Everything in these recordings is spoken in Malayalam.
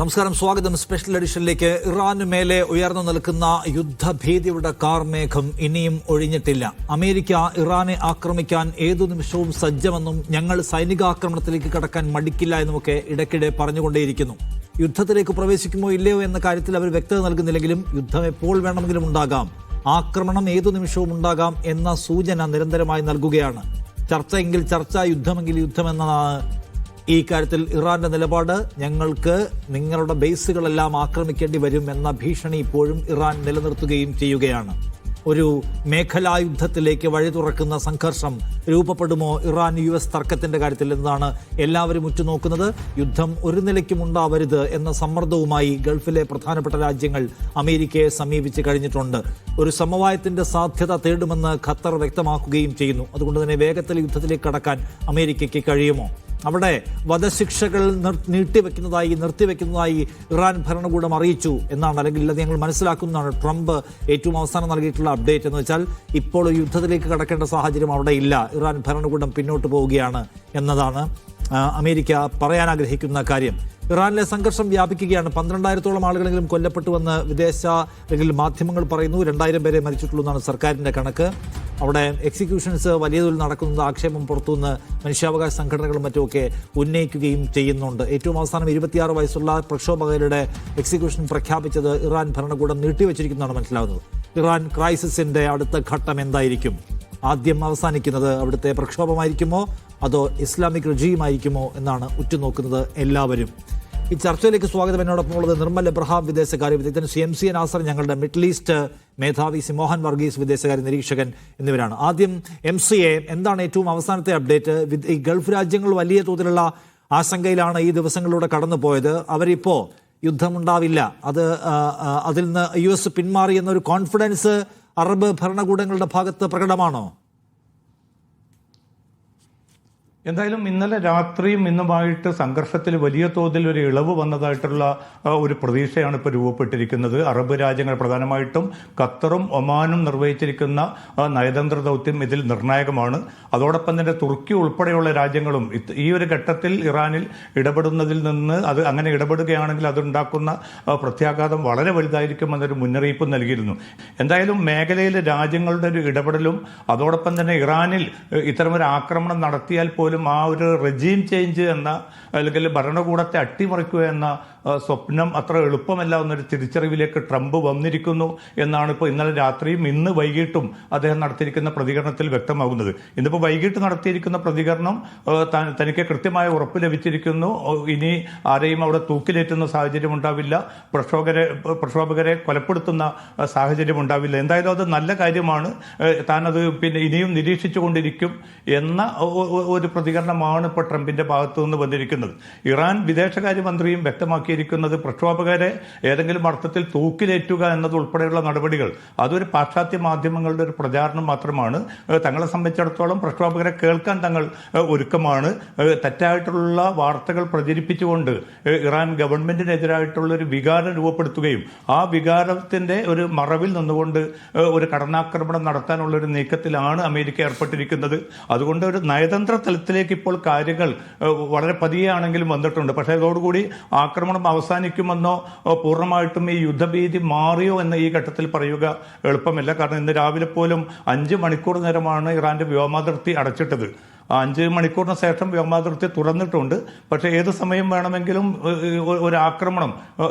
നമസ്കാരം, സ്വാഗതം സ്പെഷ്യൽ എഡിഷനിലേക്ക്. ഇറാന് മേലെ ഉയർന്നു നിൽക്കുന്ന യുദ്ധഭീതിയുടെ കാർമേഘം ഇനിയും ഒഴിഞ്ഞിട്ടില്ല. അമേരിക്ക ഇറാനെ ആക്രമിക്കാൻ ഏതു നിമിഷവും സജ്ജമെന്നും ഞങ്ങൾ സൈനികാക്രമണത്തിലേക്ക് കടക്കാൻ മടിക്കില്ല എന്നുമൊക്കെ ഇടയ്ക്കിടെ പറഞ്ഞുകൊണ്ടേയിരിക്കുന്നു. യുദ്ധത്തിലേക്ക് പ്രവേശിക്കുമോ ഇല്ലയോ എന്ന കാര്യത്തിൽ അവർ വ്യക്തത നൽകുന്നില്ലെങ്കിലും യുദ്ധം എപ്പോൾ വേണമെങ്കിലും ഉണ്ടാകാം, ആക്രമണം ഏതു നിമിഷവും ഉണ്ടാകാം എന്ന സൂചന നിരന്തരമായി നൽകുകയാണ്. ചർച്ചയെങ്കിൽ ചർച്ച, യുദ്ധമെങ്കിൽ യുദ്ധമെന്നതാണ് ഈ കാര്യത്തിൽ ഇറാന്റെ നിലപാട്. ഞങ്ങൾക്ക് നിങ്ങളുടെ ബേസുകളെല്ലാം ആക്രമിക്കേണ്ടി വരും എന്ന ഭീഷണി ഇപ്പോഴും ഇറാൻ നിലനിർത്തുകയും ചെയ്യുകയാണ്. ഒരു മേഖലാ യുദ്ധത്തിലേക്ക് വഴി തുറക്കുന്ന സംഘർഷം രൂപപ്പെടുമോ ഇറാൻ US തർക്കത്തിന്റെ കാര്യത്തിൽ എന്നതാണ് എല്ലാവരും ഉറ്റുനോക്കുന്നത്. യുദ്ധം ഒരു നിലയ്ക്കും ഉണ്ടാവരുത് എന്ന സമ്മർദ്ദവുമായി ഗൾഫിലെ പ്രധാനപ്പെട്ട രാജ്യങ്ങൾ അമേരിക്കയെ സമീപിച്ച് കഴിഞ്ഞിട്ടുണ്ട്. ഒരു സമവായത്തിന്റെ സാധ്യത തേടുമെന്ന് ഖത്തർ വ്യക്തമാക്കുകയും ചെയ്യുന്നു. അതുകൊണ്ട് തന്നെ വേഗത്തിൽ യുദ്ധത്തിലേക്ക് കടക്കാൻ അമേരിക്കയ്ക്ക് കഴിയുമോ? അവിടെ വധശിക്ഷകൾ നിർത്തിവെക്കുന്നതായി ഇറാൻ ഭരണകൂടം അറിയിച്ചു എന്നാണ്, അല്ലെങ്കിൽ അത് ഞങ്ങൾ മനസ്സിലാക്കുന്നതാണ് ട്രംപ് ഏറ്റവും അവസാനം നൽകിയിട്ടുള്ള അപ്ഡേറ്റ്. എന്ന് വെച്ചാൽ ഇപ്പോൾ യുദ്ധത്തിലേക്ക് കടക്കേണ്ട സാഹചര്യം അവിടെ ഇല്ല, ഇറാൻ ഭരണകൂടം പിന്നോട്ട് പോവുകയാണ് എന്നതാണ് അമേരിക്ക പറയാൻ ആഗ്രഹിക്കുന്ന കാര്യം. ഇറാനിലെ സംഘർഷം വ്യാപിക്കുകയാണ്. 12,000-ഓളം ആളുകളെങ്കിലും കൊല്ലപ്പെട്ടുവെന്ന് വിദേശ അല്ലെങ്കിൽ മാധ്യമങ്ങൾ പറയുന്നു. 2,000 പേരെ മരിച്ചിട്ടുള്ളൂ എന്നാണ് സർക്കാരിന്റെ കണക്ക്. അവിടെ എക്സിക്യൂഷൻസ് വലിയ തോതിൽ നടക്കുന്നത് ആക്ഷേപം പുറത്തുനിന്ന് മനുഷ്യാവകാശ സംഘടനകളും മറ്റുമൊക്കെ ഉന്നയിക്കുകയും ചെയ്യുന്നുണ്ട്. ഏറ്റവും അവസാനം 26 വയസ്സുള്ള പ്രക്ഷോഭകരുടെ എക്സിക്യൂഷൻ പ്രഖ്യാപിച്ചത് ഇറാൻ ഭരണകൂടം നീട്ടിവെച്ചിരിക്കുന്നതാണ് മനസ്സിലാവുന്നത്. ഇറാൻ ക്രൈസിസിന്റെ അടുത്ത ഘട്ടം എന്തായിരിക്കും? ആദ്യം അവസാനിക്കുന്നത് അവിടുത്തെ പ്രക്ഷോഭമായിരിക്കുമോ അതോ ഇസ്ലാമിക് റെജീമായിരിക്കുമോ എന്നാണ് ഉറ്റുനോക്കുന്നത് എല്ലാവരും. ഈ ചർച്ചയിലേക്ക് സ്വാഗതം. എന്നോടൊപ്പം ഉള്ളത് നിർമ്മൽ എബ്രഹാം, വിദേശകാര്യ വിദഗ്ധൻ, CMC നാസർ, ഞങ്ങളുടെ മിഡിൽ ഈസ്റ്റ് മേധാവി മോഹൻ വർഗീസ്, വിദേശകാര്യ നിരീക്ഷകൻ എന്നിവരാണ്. ആദ്യം MCA, എന്താണ് ഏറ്റവും അവസാനത്തെ അപ്ഡേറ്റ്? ഈ ഗൾഫ് രാജ്യങ്ങൾ വലിയ തോതിലുള്ള ആശങ്കയിലാണ് ഈ ദിവസങ്ങളിലൂടെ കടന്നുപോയത്. അവരിപ്പോ യുദ്ധമുണ്ടാവില്ല, അതിൽ നിന്ന് US പിന്മാറി എന്നൊരു കോൺഫിഡൻസ് അറബ് ഭരണകൂടങ്ങളുടെ ഭാഗത്ത് പ്രകടമാണോ? എന്തായാലും ഇന്നലെ രാത്രിയും ഇന്നുമായിട്ട് സംഘർഷത്തിൽ വലിയ തോതിൽ ഒരു ഇളവ് വന്നതായിട്ടുള്ള ഒരു പ്രതീക്ഷയാണ് ഇപ്പോൾ രൂപപ്പെട്ടിരിക്കുന്നത്. അറബ് രാജ്യങ്ങൾ, പ്രധാനമായിട്ടും ഖത്തറും ഒമാനും നിർവഹിച്ചിരിക്കുന്ന നയതന്ത്ര ദൗത്യം ഇതിൽ നിർണായകമാണ്. അതോടൊപ്പം തന്നെ തുർക്കി ഉൾപ്പെടെയുള്ള രാജ്യങ്ങളും ഈ ഒരു ഘട്ടത്തിൽ ഇറാനിൽ ഇടപെടുന്നതിൽ നിന്ന്, അത് അങ്ങനെ ഇടപെടുകയാണെങ്കിൽ അതുണ്ടാക്കുന്ന പ്രത്യാഘാതം വളരെ വലുതായിരിക്കുമെന്നൊരു മുന്നറിയിപ്പ് നൽകിയിരുന്നു. എന്തായാലും മേഖലയിലെ രാജ്യങ്ങളുടെ ഒരു ഇടപെടലും അതോടൊപ്പം തന്നെ ഇറാനിൽ ഇത്തരമൊരു ആക്രമണം നടത്തിയാൽ പോലും ആ ഒരു റെജീം ചേഞ്ച് എന്ന, അല്ലെങ്കിൽ ഭരണകൂടത്തെ അട്ടിമറിക്കുക എന്ന സ്വപ്നം അത്ര എളുപ്പമല്ല എന്നൊരു തിരിച്ചറിവിലേക്ക് ട്രംപ് വന്നിരിക്കുന്നു എന്നാണ് ഇപ്പോൾ ഇന്നലെ രാത്രിയും ഇന്ന് വൈകിട്ടും അദ്ദേഹം നടത്തിയിരിക്കുന്ന പ്രതികരണത്തിൽ വ്യക്തമാകുന്നത്. ഇന്നിപ്പോൾ വൈകിട്ട് നടത്തിയിരിക്കുന്ന പ്രതികരണം, തനിക്ക് കൃത്യമായ ഉറപ്പ് ലഭിച്ചിരിക്കുന്നു, ഇനി ആരെയും അവിടെ തൂക്കിലേറ്റുന്ന സാഹചര്യം ഉണ്ടാവില്ല, പ്രക്ഷോഭകരെ കൊലപ്പെടുത്തുന്ന സാഹചര്യം ഉണ്ടാവില്ല. എന്തായാലും അത് നല്ല കാര്യമാണ്, താനത് പിന്നെ ഇനിയും നിരീക്ഷിച്ചുകൊണ്ടിരിക്കും എന്ന ഒരു പ്രതികരണമാണ് ഇപ്പോൾ ട്രംപിന്റെ ഭാഗത്തു നിന്ന് വന്നിരിക്കുന്നത്. ഇറാൻ വിദേശകാര്യമന്ത്രിയും വ്യക്തമാക്കിയിരിക്കുന്നത് പ്രക്ഷോഭകരെ ഏതെങ്കിലും അർത്ഥത്തിൽ തൂക്കിലേറ്റുക എന്നതുൾപ്പെടെയുള്ള നടപടികൾ അതൊരു പാശ്ചാത്യ മാധ്യമങ്ങളുടെ ഒരു പ്രചാരണം മാത്രമാണ്. തങ്ങളെ സംബന്ധിച്ചിടത്തോളം പ്രക്ഷോഭകരെ കേൾക്കാൻ തങ്ങൾ ഒരുക്കമാണ്. തെറ്റായിട്ടുള്ള വാർത്തകൾ പ്രചരിപ്പിച്ചുകൊണ്ട് ഇറാൻ ഗവൺമെന്റിനെതിരായിട്ടുള്ള ഒരു വികാരം രൂപപ്പെടുത്തുകയും ആ വികാരത്തിന്റെ ഒരു മറവിൽ നിന്നുകൊണ്ട് ഒരു കടന്നാക്രമണം നടത്താനുള്ള ഒരു നീക്കത്തിലാണ് അമേരിക്ക ഏർപ്പെട്ടിരിക്കുന്നത്. അതുകൊണ്ട് ഒരു നയതന്ത്ര തലത്തിലേക്ക് ഇപ്പോൾ കാര്യങ്ങൾ വളരെ പതിയെയാണെങ്കിലും വന്നിട്ടുണ്ട്. പക്ഷേ അതോടുകൂടി ആക്രമണം അവസാനിക്കുമെന്നോ പൂർണ്ണമായിട്ടും ഈ യുദ്ധഭീതി മാറിയോ എന്ന് ഈ ഘട്ടത്തിൽ പറയുക എളുപ്പമല്ല. കാരണം ഇന്ന് രാവിലെ പോലും 5 മണിക്കൂർ നേരമാണ് ഇറാന്റെ വ്യോമാതിർത്തി അടച്ചിട്ടത്. 5 മണിക്കൂറിന് ശേഷം വ്യോമാതിർത്തി തുറന്നിട്ടുണ്ട്. പക്ഷേ ഏത് സമയം വേണമെങ്കിലും ഒരു ആക്രമണം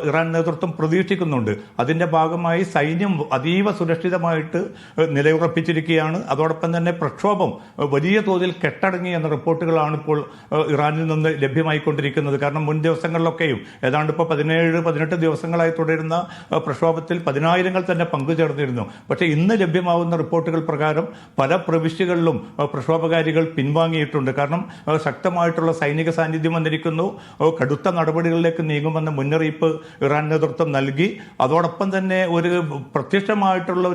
ഇറാൻ നേതൃത്വം പ്രതീക്ഷിക്കുന്നുണ്ട്. അതിന്റെ ഭാഗമായി സൈന്യം അതീവ സുരക്ഷിതമായിട്ട് നിലയുറപ്പിച്ചിരിക്കുകയാണ്. അതോടൊപ്പം തന്നെ പ്രക്ഷോഭം വലിയ തോതിൽ കെട്ടടങ്ങി എന്ന റിപ്പോർട്ടുകളാണ് ഇപ്പോൾ ഇറാനിൽ നിന്ന് ലഭ്യമായിക്കൊണ്ടിരിക്കുന്നത്. കാരണം മുൻ ദിവസങ്ങളിലൊക്കെയും ഏതാണ്ട് ഇപ്പോൾ 17-18 ദിവസങ്ങളായി തുടരുന്ന പ്രക്ഷോഭത്തിൽ 10,000 തന്നെ പങ്കുചേർന്നിരുന്നു. പക്ഷേ ഇന്ന് ലഭ്യമാവുന്ന റിപ്പോർട്ടുകൾ പ്രകാരം പല പ്രവിശ്യകളിലും പ്രക്ഷോഭകാരികൾ പിൻവാങ്ങിയിട്ടുണ്ട്. കാരണം ശക്തമായിട്ടുള്ള സൈനിക സാന്നിധ്യം വന്നിരിക്കുന്നു, കടുത്ത നടപടികളിലേക്ക് നീങ്ങുമെന്ന മുന്നറിയിപ്പ് ഇറാൻ നേതൃത്വം നൽകി. അതോടൊപ്പം തന്നെ ഒരു പ്രത്യക്ഷമായിട്ടുള്ള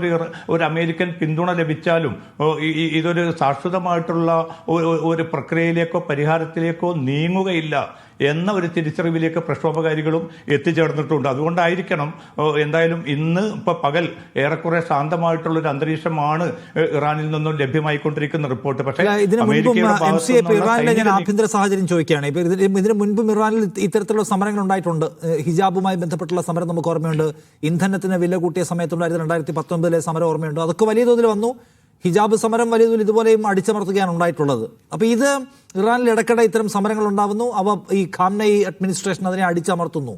ഒരു അമേരിക്കൻ പിന്തുണ ലഭിച്ചാലും ഇതൊരു ശാശ്വതമായിട്ടുള്ള ഒരു പ്രക്രിയയിലേക്കോ പരിഹാരത്തിലേക്കോ നീങ്ങുകയില്ല എന്ന ഒരു തിരിച്ചറിവിലേക്ക് പ്രക്ഷോഭകാരികളും എത്തിച്ചേർന്നിട്ടുണ്ട്. അതുകൊണ്ടായിരിക്കണം എന്തായാലും ഇന്ന് പകൽ ഏറെക്കുറെ ശാന്തമായിട്ടുള്ളൊരു അന്തരീക്ഷമാണ് ഇറാനിൽ നിന്നും ലഭ്യമായിക്കൊണ്ടിരിക്കുന്ന റിപ്പോർട്ട്. പക്ഷേ ഇറാനിലെ ഞാൻ ആഭ്യന്തര സാഹചര്യം ചോദിക്കുകയാണ്. ഇപ്പൊ ഇതിന് മുൻപും ഇറാനിൽ ഇത്തരത്തിലുള്ള സമരങ്ങൾ ഉണ്ടായിട്ടുണ്ട്. ഹിജാബുമായി ബന്ധപ്പെട്ടുള്ള സമരം നമുക്ക് ഓർമ്മയുണ്ട്. ഇന്ധനത്തിന് വില കൂട്ടിയ സമയത്തുണ്ടായിരുന്ന 2019 സമരം ഓർമ്മയുണ്ട്. അതൊക്കെ വലിയ തോതിൽ വന്നു. ഹിജാബ് സമരം വലിയ തോതിൽ ഇതുപോലെയും അടിച്ചമർത്തുകയാണ് ഉണ്ടായിട്ടുള്ളത്. അപ്പോൾ ഇത് ഇറാനിൽ ഇടയ്ക്കിടെ ഇത്തരം സമരങ്ങൾ ഉണ്ടാകുന്നു, അവ ഈ ഖാംനഈ അഡ്മിനിസ്ട്രേഷൻ അതിനെ അടിച്ചമർത്തുന്നു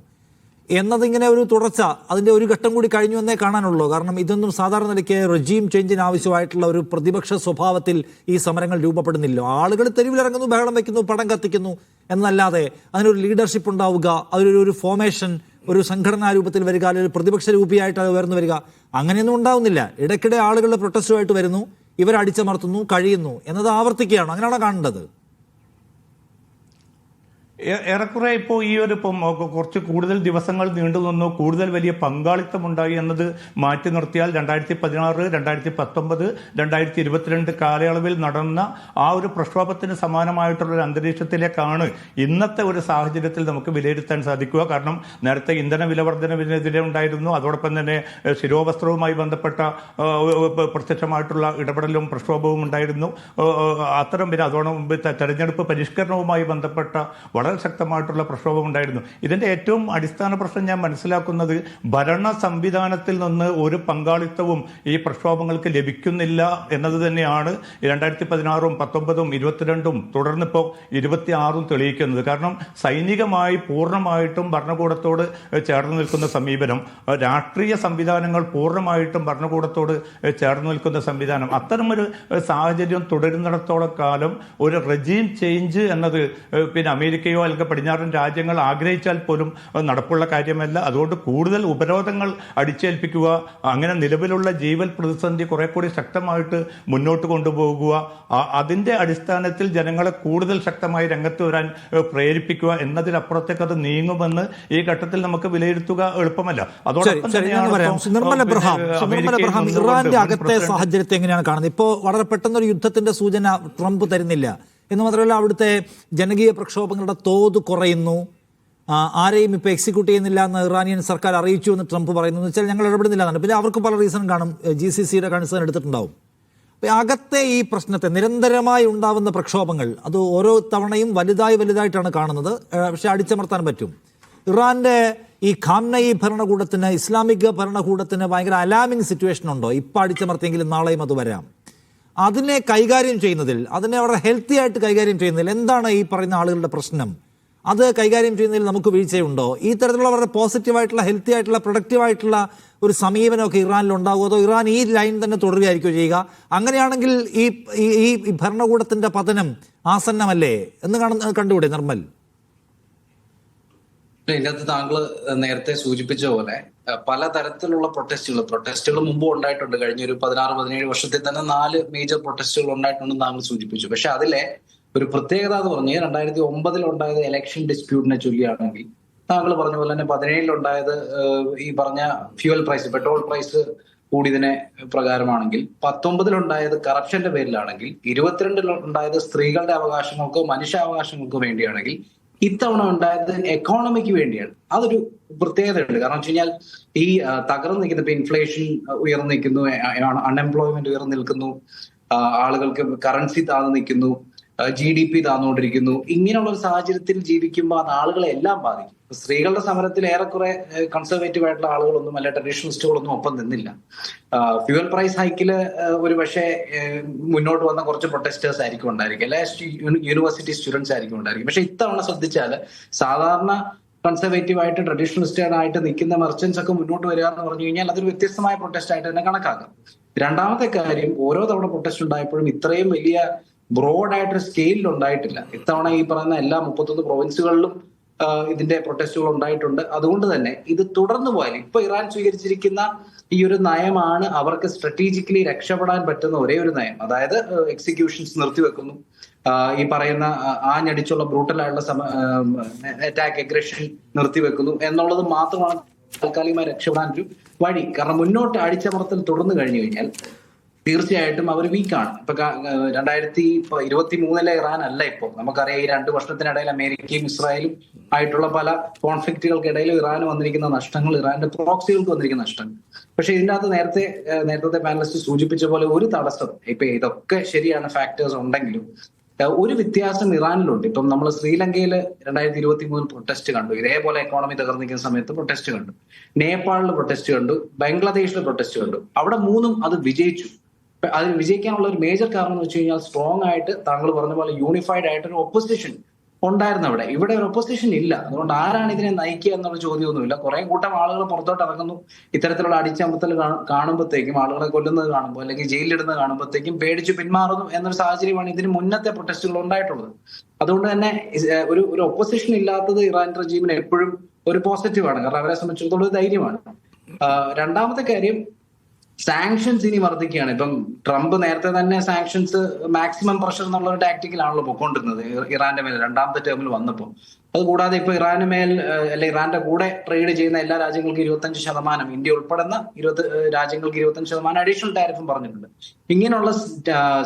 എന്നതിങ്ങനെ ഒരു തുടർച്ച, അതിൻ്റെ ഒരു ഘട്ടം കൂടി കഴിഞ്ഞു എന്നേ കാണാനുള്ളൂ. കാരണം ഇതൊന്നും സാധാരണ നിലയ്ക്ക് റെജീം ചേഞ്ചിന് ആവശ്യമായിട്ടുള്ള ഒരു പ്രതിപക്ഷ സ്വഭാവത്തിൽ ഈ സമരങ്ങൾ രൂപപ്പെടുന്നില്ല. ആളുകൾ തെരുവിലിറങ്ങുന്നു, ബഹളം വയ്ക്കുന്നു, പടം കത്തിക്കുന്നു എന്നല്ലാതെ അതിനൊരു ലീഡർഷിപ്പ് ഉണ്ടാവുക, അതിലൊരു ഫോർമേഷൻ, ഒരു സംഘടനാ രൂപത്തിൽ വരിക, അല്ലെങ്കിൽ ഒരു പ്രതിപക്ഷ രൂപയായിട്ട് അത് ഉയർന്നു വരിക, അങ്ങനെയൊന്നും ഉണ്ടാവുന്നില്ല. ഇടയ്ക്കിടെ ആളുകളുടെ പ്രൊട്ടസ്റ്റുമായിട്ട് വരുന്നു, ഇവരടിച്ചമർത്തുന്നു, കഴിയുന്നു എന്നത് ആവർത്തിക്കുകയാണ്. അങ്ങനെയാണോ കാണേണ്ടത്? ഏറെക്കുറെ ഇപ്പോൾ ഈ ഒരു കുറച്ച് കൂടുതൽ ദിവസങ്ങൾ നീണ്ടു നിന്നു, കൂടുതൽ വലിയ പങ്കാളിത്തമുണ്ടായി എന്നത് മാറ്റി നിർത്തിയാൽ 2016, 2019, 2022 കാലയളവിൽ നടന്ന ആ ഒരു പ്രക്ഷോഭത്തിന് സമാനമായിട്ടുള്ള ഒരു അന്തരീക്ഷത്തിലേക്കാണ് ഇന്നത്തെ ഒരു സാഹചര്യത്തിൽ നമുക്ക് വിലയിരുത്താൻ സാധിക്കുക. കാരണം നേരത്തെ ഇന്ധന വില വർധനവിനെതിരെ ഉണ്ടായിരുന്നു, അതോടൊപ്പം തന്നെ ശിരോവസ്ത്രവുമായി ബന്ധപ്പെട്ട പ്രത്യക്ഷമായിട്ടുള്ള ഇടപെടലും പ്രക്ഷോഭവും ഉണ്ടായിരുന്നു. അത്തരം പിന്നെ അതോടൊപ്പം തെരഞ്ഞെടുപ്പ് പരിഷ്കരണവുമായി ബന്ധപ്പെട്ട വളരെ ശക്തമായിട്ടുള്ള പ്രക്ഷോഭം ഉണ്ടായിരുന്നു. ഇതിന്റെ ഏറ്റവും അടിസ്ഥാന പ്രശ്നം ഞാൻ മനസ്സിലാക്കുന്നത് ഭരണ സംവിധാനത്തിൽ നിന്ന് ഒരു പങ്കാളിത്തവും ഈ പ്രക്ഷോഭങ്ങൾക്ക് ലഭിക്കുന്നില്ല എന്നത് തന്നെയാണ് 2016, 19, 22 തുടർന്നിപ്പോൾ 26 തെളിയിക്കുന്നത്. കാരണം സൈനികമായി പൂർണ്ണമായിട്ടും ഭരണകൂടത്തോട് ചേർന്ന് നിൽക്കുന്ന സമീപനം, രാഷ്ട്രീയ സംവിധാനങ്ങൾ പൂർണ്ണമായിട്ടും ഭരണകൂടത്തോട് ചേർന്ന് നിൽക്കുന്ന സംവിധാനം, അത്തരമൊരു സാഹചര്യം തുടരുന്നിടത്തോളം കാലം ഒരു റെജീം ചേഞ്ച് എന്നത് പിന്നെ അമേരിക്കയോ അല്ലെങ്കിൽ പടിഞ്ഞാറൻ രാജ്യങ്ങൾ ആഗ്രഹിച്ചാൽ പോലും നടപ്പുള്ള കാര്യമല്ല. അതുകൊണ്ട് കൂടുതൽ ഉപരോധങ്ങൾ അടിച്ചേൽപ്പിക്കുക, അങ്ങനെ നിലവിലുള്ള ജീവൽ പ്രതിസന്ധി കുറെ കൂടി ശക്തമായിട്ട് മുന്നോട്ട് കൊണ്ടുപോകുക, അതിന്റെ അടിസ്ഥാനത്തിൽ ജനങ്ങളെ കൂടുതൽ ശക്തമായി രംഗത്ത് വരാൻ പ്രേരിപ്പിക്കുക എന്നതിലപ്പുറത്തേക്ക് അത് നീങ്ങുമെന്ന് ഈ ഘട്ടത്തിൽ നമുക്ക് വിലയിരുത്തുക എളുപ്പമല്ല. അതോടൊപ്പം ഇറാന്റെ അകത്തെ സാഹചര്യത്തെ എങ്ങനെയാണ് കാണുന്നത്? ഇപ്പോൾ വളരെ പെട്ടെന്നൊരു യുദ്ധത്തിന്റെ സൂചന ട്രംപ് തരുന്നില്ല എന്ന് മാത്രമല്ല, അവിടുത്തെ ജനകീയ പ്രക്ഷോഭങ്ങളുടെ തോത് കുറയുന്നു, ആരെയും ഇപ്പോൾ എക്സിക്യൂട്ട് ചെയ്യുന്നില്ല എന്ന് ഇറാനിയൻ സർക്കാർ അറിയിച്ചു എന്ന് ട്രംപ് പറയുന്നു. എന്ന് വെച്ചാൽ ഞങ്ങൾ ഇടപെടുന്നില്ല എന്നാണ്. പിന്നെ അവർക്ക് പല റീസൺ കാണും, GCCയുടെ കൺസേൺ എടുത്തിട്ടുണ്ടാവും. അപ്പോൾ അകത്തെ ഈ പ്രശ്നത്തെ നിരന്തരമായി ഉണ്ടാവുന്ന പ്രക്ഷോഭങ്ങൾ അത് ഓരോ തവണയും വലുതായിട്ടാണ് കാണുന്നത്. പക്ഷേ അടിച്ചമർത്താൻ പറ്റും. ഇറാന്റെ ഈ ഖാംനഈ ഭരണകൂടത്തിന്, ഇസ്ലാമിക ഭരണകൂടത്തിന് ഭയങ്കര അലാമിങ് സിറ്റുവേഷൻ ഉണ്ടോ? ഇപ്പം അടിച്ചമർത്തിയെങ്കിലും നാളെയും അത് വരാം. അതിനെ കൈകാര്യം ചെയ്യുന്നതിൽ, അതിനെ വളരെ ഹെൽത്തി ആയിട്ട് കൈകാര്യം ചെയ്യുന്നതിൽ എന്താണ് ഈ പറയുന്ന ആളുകളുടെ പ്രശ്നം? അത് കൈകാര്യം ചെയ്യുന്നതിൽ നമുക്ക് വീഴ്ചയുണ്ടോ? ഈ തരത്തിലുള്ള വളരെ പോസിറ്റീവായിട്ടുള്ള, ഹെൽത്തി ആയിട്ടുള്ള, പ്രൊഡക്റ്റീവായിട്ടുള്ള ഒരു സമീപനമൊക്കെ ഇറാനിൽ ഉണ്ടാകുമോ? അതോ ഇറാൻ ഈ ലൈൻ തന്നെ തുടരുകയായിരിക്കും ചെയ്യുക? അങ്ങനെയാണെങ്കിൽ ഈ ഭരണകൂടത്തിന്റെ പതനം ആസന്നമല്ലേ എന്ന് കണ്ടുകൂടെ നിർമ്മൽ? ഇതിനകത്ത് താങ്കൾ നേരത്തെ സൂചിപ്പിച്ച പോലെ പലതരത്തിലുള്ള പ്രൊട്ടസ്റ്റുകൾ മുമ്പ് ഉണ്ടായിട്ടുണ്ട്. കഴിഞ്ഞ ഒരു 16-17 വർഷത്തിൽ തന്നെ 4 മേജർ പ്രൊട്ടസ്റ്റുകൾ ഉണ്ടായിട്ടുണ്ടെന്ന് താങ്കൾ സൂചിപ്പിച്ചു. പക്ഷെ അതിലെ ഒരു പ്രത്യേകത എന്ന് പറഞ്ഞാൽ 2009 ഉണ്ടായത് ഇലക്ഷൻ ഡിസ്പ്യൂട്ടിനെ ചൊല്ലിയാണെങ്കിൽ, താങ്കൾ പറഞ്ഞ പോലെ തന്നെ 17 ഉണ്ടായത് ഈ പറഞ്ഞ ഫ്യൂവൽ പ്രൈസ്, പെട്രോൾ പ്രൈസ് കൂടിയതിനെ പ്രകാരമാണെങ്കിൽ, 19 ഉണ്ടായത് കറപ്ഷന്റെ പേരിലാണെങ്കിൽ, 22 ഉണ്ടായത് സ്ത്രീകളുടെ അവകാശങ്ങൾക്കോ മനുഷ്യാവകാശങ്ങൾക്കോ വേണ്ടിയാണെങ്കിൽ, ഇത്തവണ ഉണ്ടായത് എക്കോണമിക്ക് വേണ്ടിയാണ്. അതൊരു പ്രത്യേകതയുണ്ട്. കാരണം വെച്ച് കഴിഞ്ഞാൽ ഈ തകർന്നു നിൽക്കുന്ന, ഇപ്പൊ ഇൻഫ്ലേഷൻ ഉയർന്നു നിൽക്കുന്നു, അൺഎംപ്ലോയ്മെന്റ് ഉയർന്നു നിൽക്കുന്നു, ആളുകൾക്ക് കറൻസി താഴ്ന്നു നിൽക്കുന്നു, GDP താന്നുകൊണ്ടിരിക്കുന്നു. ഇങ്ങനെയുള്ള ഒരു സാഹചര്യത്തിൽ ജീവിക്കുമ്പോൾ അത് ആളുകളെ എല്ലാം ബാധിക്കും. സ്ത്രീകളുടെ സമരത്തിൽ ഏറെക്കുറെ കൺസർവേറ്റീവ് ആയിട്ടുള്ള ആളുകളൊന്നും അല്ല, ട്രഡീഷണലിസ്റ്റുകളൊന്നും ഒപ്പം നിന്നില്ല. ഫ്യൂവൽ പ്രൈസ് ഹൈക്കില് ഒരു പക്ഷേ മുന്നോട്ട് വന്ന കുറച്ച് പ്രൊട്ടസ്റ്റേഴ്സ് ആയിരിക്കും ഉണ്ടായിരിക്കും, അല്ലെ യൂണിവേഴ്സിറ്റി സ്റ്റുഡൻസ് ആയിരിക്കും ഉണ്ടായിരിക്കും. പക്ഷെ ഇത്തവണ ശ്രദ്ധിച്ചാൽ സാധാരണ കൺസർവേറ്റീവ് ആയിട്ട് ട്രഡീഷണലിസ്റ്റുകളായിട്ട് നിൽക്കുന്ന മെർച്ചൻസ് ഒക്കെ മുന്നോട്ട് വരിക എന്ന് പറഞ്ഞു കഴിഞ്ഞാൽ അതൊരു വ്യത്യസ്തമായ പ്രൊട്ടസ്റ്റ് ആയിട്ട് തന്നെ കണക്കാക്കാം. രണ്ടാമത്തെ കാര്യം, ഓരോ തവണ പ്രൊട്ടസ്റ്റ് ഉണ്ടായപ്പോഴും ഇത്രയും വലിയ ബ്രോഡായിട്ടൊരു സ്കെയിലിൽ ഉണ്ടായിട്ടില്ല. ഇത്തവണ ഈ പറയുന്ന എല്ലാ 31 പ്രൊവിൻസുകളിലും ഇതിന്റെ പ്രൊട്ടസ്റ്റുകൾ ഉണ്ടായിട്ടുണ്ട്. അതുകൊണ്ട് തന്നെ ഇത് തുടർന്നു പോയാൽ, ഇപ്പൊ ഇറാൻ സ്വീകരിച്ചിരിക്കുന്ന ഈ ഒരു നയമാണ് അവർക്ക് സ്ട്രാറ്റജിക്കലി രക്ഷപ്പെടാൻ പറ്റുന്ന ഒരേ ഒരു നയം. അതായത് എക്സിക്യൂഷൻസ് നിർത്തിവെക്കുന്നു, ഈ പറയുന്ന ആഞ്ഞടിച്ചുള്ള ബ്രൂട്ടലായിട്ടുള്ള അറ്റാക്ക്, അഗ്രഷൻ നിർത്തിവെക്കുന്നു എന്നുള്ളത് മാത്രമാണ് താൽക്കാലികമായി രക്ഷപ്പെടാൻ ഒരു വഴി. കാരണം മുന്നോട്ട് അടിച്ചമർത്തൽ തുടർന്നു കഴിഞ്ഞു കഴിഞ്ഞാൽ തീർച്ചയായിട്ടും അവർ വീക്കാണ്. ഇപ്പൊ 2023 ഇറാൻ അല്ല ഇപ്പോ. നമുക്കറിയാം ഈ 2 വർഷത്തിനിടയിൽ അമേരിക്കയും ഇസ്രായേലും ആയിട്ടുള്ള പല കോൺഫ്ലിക്റ്റുകൾക്കിടയിൽ ഇറാന് വന്നിരിക്കുന്ന നഷ്ടങ്ങൾ, ഇറാന്റെ പ്രോക്സികൾക്ക് വന്നിരിക്കുന്ന നഷ്ടങ്ങൾ. പക്ഷെ ഇതിന്റെ അകത്ത് നേരത്തെ പാനലിസ്റ്റ് സൂചിപ്പിച്ച പോലെ ഒരു തടസ്സം, ഇപ്പൊ ഇതൊക്കെ ശരിയാണ് ഫാക്ടേഴ്സ് ഉണ്ടെങ്കിലും ഒരു വ്യത്യാസം ഇറാനിലുണ്ട്. ഇപ്പം നമ്മൾ ശ്രീലങ്കയിൽ 2023 പ്രൊട്ടസ്റ്റ് കണ്ടു, ഇതേപോലെ എക്കോണമി തകർന്നിരിക്കുന്ന സമയത്ത് പ്രൊട്ടസ്റ്റ് കണ്ടു. നേപ്പാളിൽ പ്രൊട്ടസ്റ്റ് കണ്ടു, ബംഗ്ലാദേശിൽ പ്രൊട്ടസ്റ്റ് കണ്ടു. അവിടെ 3 അത് വിജയിച്ചു. അതിന് വിജയിക്കാനുള്ള ഒരു മേജർ കാരണം എന്ന് വെച്ച് കഴിഞ്ഞാൽ സ്ട്രോങ് ആയിട്ട് താങ്കൾ പറഞ്ഞ പോലെ യൂണിഫൈഡ് ആയിട്ട് ഒരു ഒപ്പോസിഷൻ ഉണ്ടായിരുന്നു അവിടെ. ഇവിടെ ഒരു ഒപ്പോസിഷൻ ഇല്ല. അതുകൊണ്ട് ആരാണ് ഇതിനെ നയിക്കുക എന്നുള്ള ചോദ്യമൊന്നുമില്ല. കുറെ കൂട്ടം ആളുകൾ പുറത്തോട്ട് ഇറങ്ങുന്നു. ഇത്തരത്തിലുള്ള അടിച്ചമർത്തൽ കാണുമ്പോഴത്തേക്കും, ആളുകളെ കൊല്ലുന്നത് കാണുമ്പോൾ അല്ലെങ്കിൽ ജയിലിലിടുന്നത് കാണുമ്പോഴത്തേക്കും പേടിച്ച് പിന്മാറുന്നു എന്നൊരു സാഹചര്യമാണ് ഇതിന് മുന്നത്തെ പ്രൊട്ടസ്റ്റുകൾ ഉണ്ടായിട്ടുള്ളത്. അതുകൊണ്ട് തന്നെ ഒരു ഒപ്പോസിഷൻ ഇല്ലാത്തത് ഇറാൻ റെജീമിന് എപ്പോഴും ഒരു പോസിറ്റീവാണ്. കാരണം അവരെ സംബന്ധിച്ചിടത്തോളം ഒരു ധൈര്യമാണ്. രണ്ടാമത്തെ കാര്യം, സാങ്ഷൻസ് ഇനി വർദ്ധിക്കുകയാണ്. ഇപ്പം ട്രംപ് നേരത്തെ തന്നെ സാങ്ഷൻസ് മാക്സിമം പ്രഷർ എന്നുള്ള ഒരു ടാക്ടിക്കലാണല്ലോ പൊയ്ക്കൊണ്ടിരുന്നത് ഇറാന്റെ മേൽ 2ാമത്തെ ടേമിൽ വന്നപ്പോൾ. അതുകൂടാതെ ഇപ്പൊ ഇറാന് മേൽ അല്ലെ ഇറാന്റെ കൂടെ ട്രേഡ് ചെയ്യുന്ന എല്ലാ രാജ്യങ്ങൾക്കും 25%, ഇന്ത്യ ഉൾപ്പെടുന്ന 20 രാജ്യങ്ങൾക്ക് 25% അഡീഷണൽ ടാരിഫും പറഞ്ഞിട്ടുണ്ട്. ഇങ്ങനെയുള്ള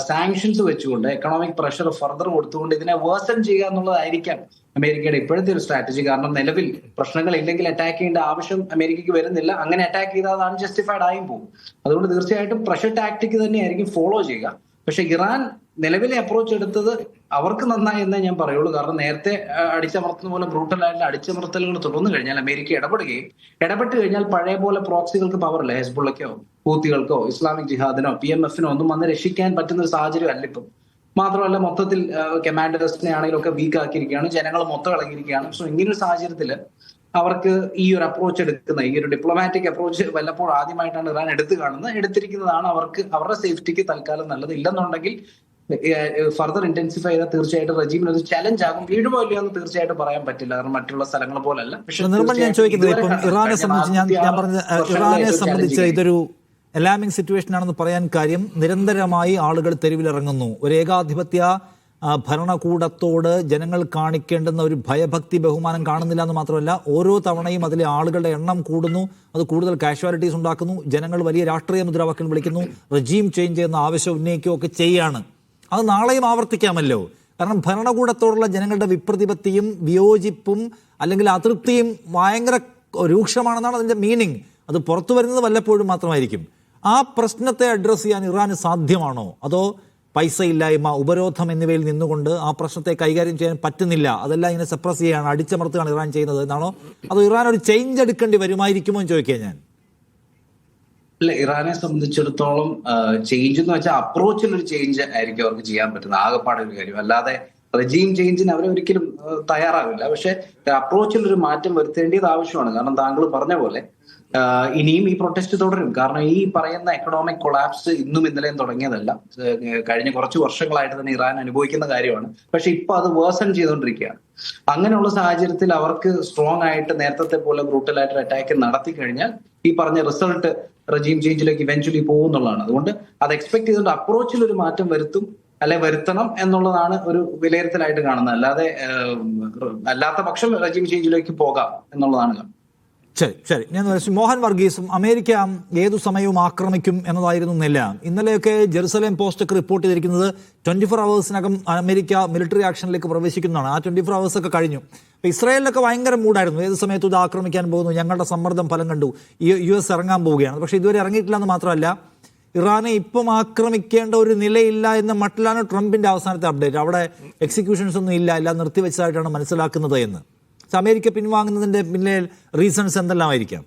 സാങ്ഷൻസ് വെച്ചുകൊണ്ട് എക്കണോമിക് പ്രഷർ ഫർദർ കൊടുത്തുകൊണ്ട് ഇതിനെ വേഴ്സൺ ചെയ്യുക എന്നുള്ളതായിരിക്കാം അമേരിക്കയുടെ ഇപ്പോഴത്തെ ഒരു സ്ട്രാറ്റജി. കാരണം നിലവിൽ പ്രശ്നങ്ങൾ ഇല്ലെങ്കിൽ അറ്റാക്ക് ചെയ്യേണ്ട ആവശ്യം അമേരിക്കയ്ക്ക് വരുന്നില്ല. അങ്ങനെ അറ്റാക്ക് ചെയ്താൽ അത് അൺജസ്റ്റിഫൈഡ് ആയും പോകും. അതുകൊണ്ട് തീർച്ചയായിട്ടും പ്രഷർ ടാക്ടിക് തന്നെയായിരിക്കും ഫോളോ ചെയ്യുക. പക്ഷെ ഇറാൻ നിലവിലെ അപ്രോച്ച് എടുത്തത് അവർക്ക് നന്നായി എന്നേ ഞാൻ പറയുള്ളൂ. കാരണം നേരത്തെ അടിച്ചമർത്തുന്ന പോലെ ബ്രൂട്ടലായിട്ടുള്ള അടിച്ചമർത്തലുകൾ തുടർന്നു കഴിഞ്ഞാൽ അമേരിക്ക ഇടപെട്ട് കഴിഞ്ഞാൽ പഴയ പോലെ പ്രോക്സികൾക്ക് പവറില്ല. ഹെസ്ബുള്ളക്കോ ഹൂത്തികൾക്കോ ഇസ്ലാമിക് ജിഹാദിനോ PMF-നോ ഒന്നും വന്ന് രക്ഷിക്കാൻ പറ്റുന്ന ഒരു സാഹചര്യം അല്ല ഇപ്പം. മാത്രമല്ല മൊത്തത്തിൽ കമാൻഡേഴ്സിനെ ആണെങ്കിലും ഒക്കെ വീക്ക് ആക്കിയിരിക്കുകയാണ്, ജനങ്ങൾ മൊത്തം ഇളകിയിരിക്കുകയാണ്. സോ ഇങ്ങനൊരു സാഹചര്യത്തിൽ അവർക്ക് ഈ ഒരു അപ്രോച്ച് എടുക്കുന്ന, ഈ ഒരു ഡിപ്ലോമാറ്റിക് അപ്രോച്ച് വല്ലപ്പോൾ ആദ്യമായിട്ടാണ് ഇറാൻ എടുത്തിരിക്കുന്നതാണ് അവർക്ക് അവരുടെ സേഫ്റ്റിക്ക് തൽക്കാലം നല്ലത്. ഇല്ലെന്നുണ്ടെങ്കിൽ ഫർദർ ഇന്റൻസിഫൈ ചെയ്താൽ തീർച്ചയായിട്ടും റെജീമിന് ഒരു ചലഞ്ച് ആകും. വീഴുമോ ഇല്ലയോ എന്ന് തീർച്ചയായിട്ടും പറയാൻ പറ്റില്ല, കാരണം മറ്റുള്ള സ്ഥലങ്ങൾ പോലല്ല. പക്ഷേ ഞാൻ ചോദിക്കുന്നത് ഇപ്പം ഇറാനെ സംബന്ധിച്ച് ഇതൊരു അലാമിംഗ് സിറ്റുവേഷൻ ആണെന്ന് പറയാൻ കാര്യം, നിരന്തരമായി ആളുകൾ തെരുവിലിറങ്ങുന്നു. ഒരു ഏകാധിപത്യ ഭരണകൂടത്തോട് ജനങ്ങൾ കാണിക്കേണ്ടുന്ന ഒരു ഭയഭക്തി ബഹുമാനം കാണുന്നില്ല എന്ന് മാത്രമല്ല, ഓരോ തവണയും അതിലെ ആളുകളുടെ എണ്ണം കൂടുന്നു. അത് കൂടുതൽ കാഷ്വാലിറ്റീസ് ഉണ്ടാക്കുന്നു. ജനങ്ങൾ വലിയ രാഷ്ട്രീയ മുദ്രാവാക്യം വിളിക്കുന്നു, റെജീം ചേഞ്ച് എന്ന ആവശ്യം ഉന്നയിക്കുകയൊക്കെ ചെയ്യാണ്. അത് നാളെയും ആവർത്തിക്കാമല്ലോ. കാരണം ഭരണകൂടത്തോടുള്ള ജനങ്ങളുടെ വിപ്രതിപത്തിയും വിയോജിപ്പും അല്ലെങ്കിൽ അതൃപ്തിയും ഭയങ്കര രൂക്ഷമാണെന്നാണ് അതിൻ്റെ മീനിങ്. അത് പുറത്തു വരുന്നത് വല്ലപ്പോഴും മാത്രമായിരിക്കും. ആ പ്രശ്നത്തെ അഡ്രസ്സ് ചെയ്യാൻ ഇറാന് സാധ്യമാണോ? അതോ പൈസ ഇല്ലായ്മ, ഉപരോധം എന്നിവയിൽ നിന്നുകൊണ്ട് ആ പ്രശ്നത്തെ കൈകാര്യം ചെയ്യാൻ പറ്റുന്നില്ല, അതെല്ലാം ഇങ്ങനെ സപ്രസ് ചെയ്യുകയാണ്, അടിച്ചമർത്തുകയാണ് ഇറാൻ ചെയ്യുന്നത് എന്നാണോ? അതോ ഇറാൻ ഒരു ചേഞ്ച് എടുക്കേണ്ടി വരുമായിരിക്കുമോ എന്ന് ചോദിക്കുക ഞാൻ. അല്ല, ഇറാനെ സംബന്ധിച്ചിടത്തോളം ചേഞ്ച് എന്ന് വെച്ചാൽ അപ്രോച്ചിൽ ഒരു ചേഞ്ച് ആയിരിക്കും അവർക്ക് ചെയ്യാൻ പറ്റുന്ന ആകെപ്പാടെ ഒരു കാര്യം. അല്ലാതെ റെജീം ചേഞ്ചിന് അവരൊരിക്കലും തയ്യാറാവില്ല. പക്ഷെ അപ്രോച്ചിൽ ഒരു മാറ്റം വരുത്തേണ്ടത് ആവശ്യമാണ്. കാരണം താങ്കൾ പറഞ്ഞ പോലെ ഇനിയും ഈ പ്രൊട്ടസ്റ്റ് തുടരും. കാരണം ഈ പറയുന്ന എക്കണോമിക് കൊളാപ്സ് ഇന്നും ഇന്നലെയും തുടങ്ങിയതല്ല, കഴിഞ്ഞ കുറച്ച് വർഷങ്ങളായിട്ട് തന്നെ ഇറാൻ അനുഭവിക്കുന്ന കാര്യമാണ്. പക്ഷെ ഇപ്പൊ അത് വേഴ്സൺ ചെയ്തുകൊണ്ടിരിക്കുകയാണ്. അങ്ങനെയുള്ള സാഹചര്യത്തിൽ അവർക്ക് സ്ട്രോങ് ആയിട്ട് നേരത്തെ പോലെ ബ്രൂട്ടലായിട്ട് അറ്റാക്ക് നടത്തി കഴിഞ്ഞാൽ ഈ പറഞ്ഞ റിസൾട്ട് റെജീം ചേഞ്ചിലേക്ക് ഇവൻച്വലി പോകും എന്നുള്ളതാണ്. അതുകൊണ്ട് അത് എക്സ്പെക്ട് ചെയ്തുകൊണ്ട് അപ്രോച്ചിൽ ഒരു മാറ്റം വരുത്തണം എന്നുള്ളതാണ് ഒരു വിലയിരുത്തലായിട്ട് കാണുന്നത്. അല്ലാത്ത പക്ഷം റെജീം ചേഞ്ചിലേക്ക് പോകാം എന്നുള്ളതാണ്. ശരി. ഞാൻ മോഹൻ വർഗീസും, അമേരിക്ക ഏതു സമയവും ആക്രമിക്കും എന്നതായിരുന്നില്ല. ഇന്നലെയൊക്കെ ജെറുസലേം പോസ്റ്റൊക്കെ റിപ്പോർട്ട് ചെയ്തിരിക്കുന്നത് 24 hours-നകം അമേരിക്ക മിലിറ്ററി ആക്ഷനിലേക്ക് പ്രവേശിക്കുന്നതാണ്. ആ 24 hours ഒക്കെ കഴിഞ്ഞു. അപ്പോൾ ഇസ്രായേലിലൊക്കെ ഭയങ്കര മൂഡായിരുന്നു, ഏത് സമയത്തും ഇത് ആക്രമിക്കാൻ പോകുന്നു, ഞങ്ങളുടെ സമ്മർദ്ദം ഫലം കണ്ടു, US ഇറങ്ങാൻ പോവുകയാണ്. പക്ഷേ ഇതുവരെ ഇറങ്ങിയിട്ടില്ല എന്ന് മാത്രമല്ല, ഇറാനെ ഇപ്പം ആക്രമിക്കേണ്ട ഒരു നിലയില്ല എന്ന മട്ടിലാണ് ട്രംപിൻ്റെ അവസാനത്തെ അപ്ഡേറ്റ്. അവിടെ എക്സിക്യൂഷൻസ് ഒന്നും ഇല്ല, എല്ലാം നിർത്തിവെച്ചതായിട്ടാണ് മനസ്സിലാക്കുന്നത് എന്ന്. അമേരിക്ക പിൻവാങ്ങുന്നതിൻ്റെ പിന്നിൽ റീസൺസ് എന്തെല്ലാമായിരിക്കാം?